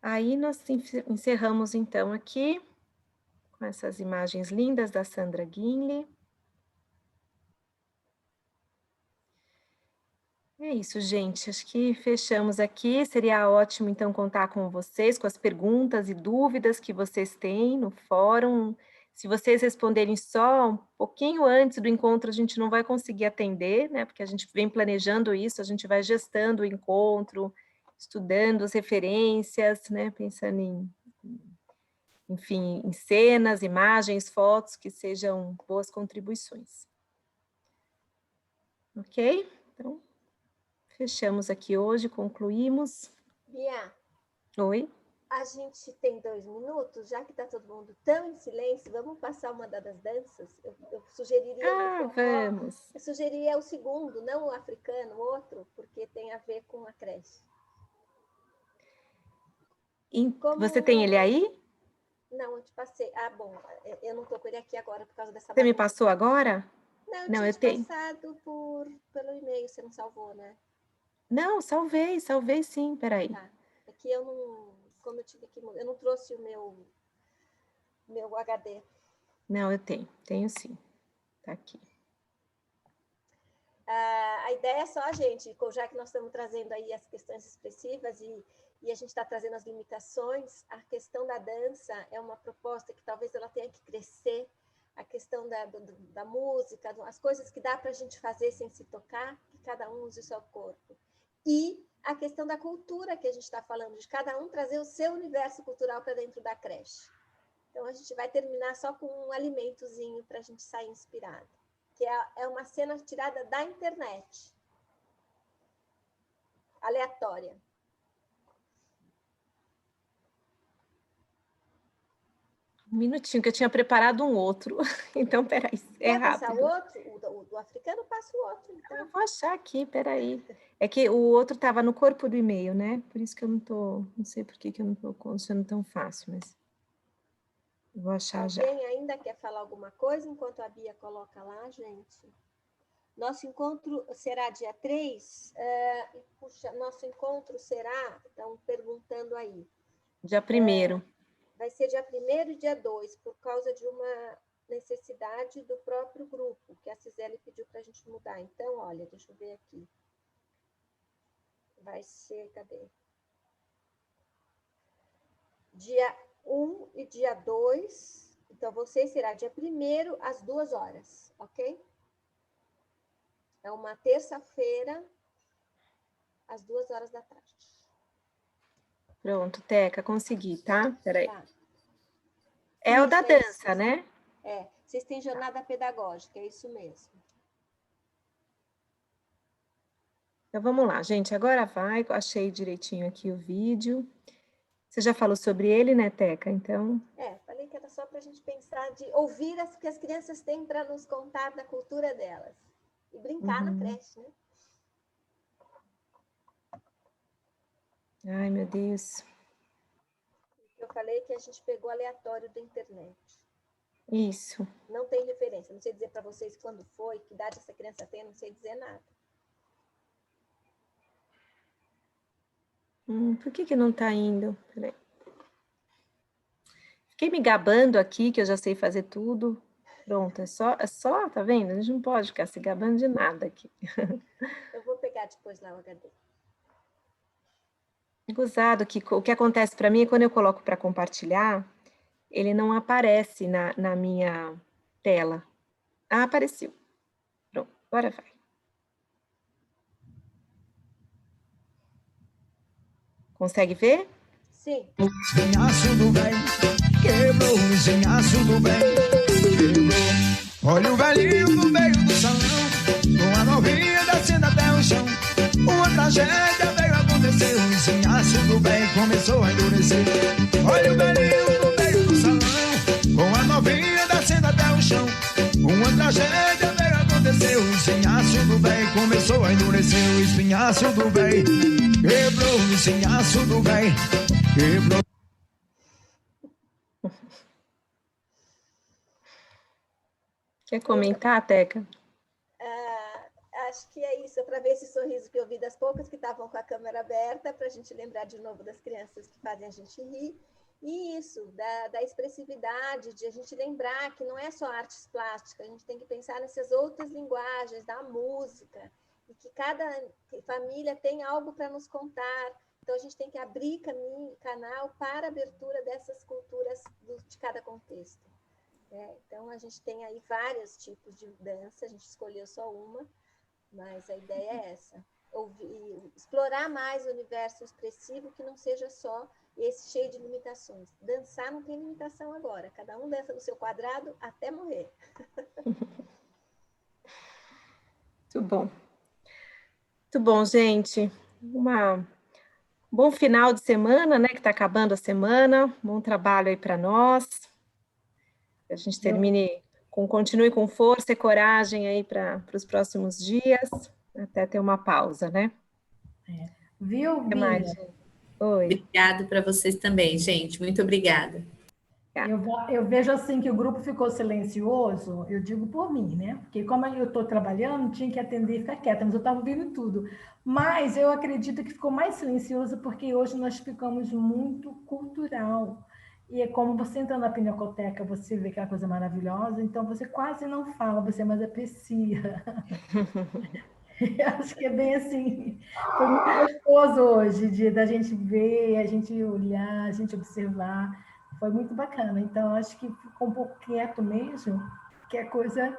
Aí nós encerramos então aqui com essas imagens lindas da Sandra Guinle. É isso, gente, acho que fechamos aqui. Seria ótimo, então, contar com vocês, com as perguntas e dúvidas que vocês têm no fórum. Se vocês responderem só um pouquinho antes do encontro, a gente não vai conseguir atender, né? Porque a gente vem planejando isso, a gente vai gestando o encontro, estudando as referências, né? Pensando enfim, em cenas, imagens, fotos, que sejam boas contribuições. Ok? Então, fechamos aqui hoje, concluímos. Bia. Oi? A gente tem 2 minutos, já que está todo mundo tão em silêncio, vamos passar uma das danças? Eu sugeriria... Vamos! Eu sugeriria o segundo, não o africano, o outro, porque tem a ver com a creche. Você tem ele aí? Não, eu te passei. Ah, bom, eu não estou com ele aqui agora por causa dessa Você me passou agora? Não, eu tinha passado pelo e-mail, você não salvou, né? Não, salvei sim, peraí. Tá, é que eu não, como eu tive que, eu não trouxe o meu HD. Não, eu tenho sim, tá aqui. A ideia é só, gente, já que nós estamos trazendo aí as questões expressivas e a gente está trazendo as limitações, a questão da dança é uma proposta que talvez ela tenha que crescer, a questão da música, as coisas que dá para a gente fazer sem se tocar, que cada um use o seu corpo. E a questão da cultura que a gente está falando, de cada um trazer o seu universo cultural para dentro da creche. Então, a gente vai terminar só com um alimentozinho para a gente sair inspirado, que é uma cena tirada da internet, aleatória. Um minutinho, que eu tinha preparado um outro. Então, peraí, Quer rápido. passar o outro? O do africano, passa o outro. Então. Eu vou achar aqui, peraí. É que o outro estava no corpo do e-mail, né? Por isso que eu não sei por que eu não estou funcionando tão fácil, mas eu vou achar já. Alguém ainda quer falar alguma coisa enquanto a Bia coloca lá, gente? Nosso encontro será dia 3? Puxa, nosso encontro será, estão perguntando aí. Dia 1º. Vai ser dia 1º e dia 2, por causa de uma necessidade do próprio grupo, que a Cisele pediu para a gente mudar. Então, olha, deixa eu ver aqui. Vai ser, cadê? Dia 1 e dia 2. Então, você será dia 1º às 2 horas, ok? É uma terça-feira, às 2 horas da tarde. Pronto, Teca, consegui, tá? Peraí. Tá. É o da dança, né? Vocês têm jornada pedagógica, é isso mesmo. Então, vamos lá, gente. Agora vai, achei direitinho aqui o vídeo. Você já falou sobre ele, né, Teca? Então... falei que era só para a gente pensar, de ouvir as que as crianças têm para nos contar da cultura delas. E brincar na creche, né? Ai, meu Deus. Eu falei que a gente pegou aleatório da internet. Isso. Não tem referência. Não sei dizer para vocês quando foi, que idade essa criança tem, não sei dizer nada. Por que não está indo? Peraí. Fiquei me gabando aqui, que eu já sei fazer tudo. Pronto, é só, tá vendo? A gente não pode ficar se gabando de nada aqui. Eu vou pegar depois lá o HD. Gozado que o que acontece para mim é quando eu coloco para compartilhar, ele não aparece na minha tela. Ah, apareceu. Pronto, agora vai. Consegue ver? Sim. Espinhaço do bem, quebrou o espinhaço do bem, quebrou. Olha o velhinho no meio do salão, com a novinha descendo até o chão. Uma tragédia veio acontecer, o espinhaço do bem começou a endurecer. Olha o velhinho no meio do salão, com a novinha descendo até o chão. Uma tragédia veio acontecer, o espinhaço do bem começou a endurecer. O espinhaço do bem quebrou, o espinhaço do bem quebrou. Quer comentar, Teca? Acho que é isso, para ver esse sorriso que eu vi das poucas que estavam com a câmera aberta, para a gente lembrar de novo das crianças que fazem a gente rir. E isso, da expressividade, de a gente lembrar que não é só artes plásticas, a gente tem que pensar nessas outras linguagens, da música, e que cada família tem algo para nos contar. Então, a gente tem que abrir canal para a abertura dessas culturas de cada contexto. Então, a gente tem aí vários tipos de dança, a gente escolheu só uma, mas a ideia é essa. Explorar mais o universo expressivo, que não seja só esse cheio de limitações. Dançar não tem limitação agora, cada um dança no seu quadrado até morrer. Muito bom. Muito bom, gente. Bom final de semana, né? Que está acabando a semana. Bom trabalho aí para nós. Que a gente continue com força e coragem aí para os próximos dias, até ter uma pausa, né? Viu, Bia? Oi. Obrigada para vocês também, gente. Muito obrigada. Eu vejo assim que o grupo ficou silencioso, eu digo por mim, né? Porque como eu estou trabalhando, tinha que atender e ficar quieta, mas eu estava ouvindo tudo. Mas eu acredito que ficou mais silencioso porque hoje nós ficamos muito cultural. E é como você entra na Pinacoteca, você vê aquela coisa maravilhosa, então você quase não fala, você mais aprecia. Acho que é bem assim. Foi muito gostoso hoje, da gente ver, a gente olhar, a gente observar. Foi muito bacana. Então, acho que ficou um pouco quieto mesmo, que a coisa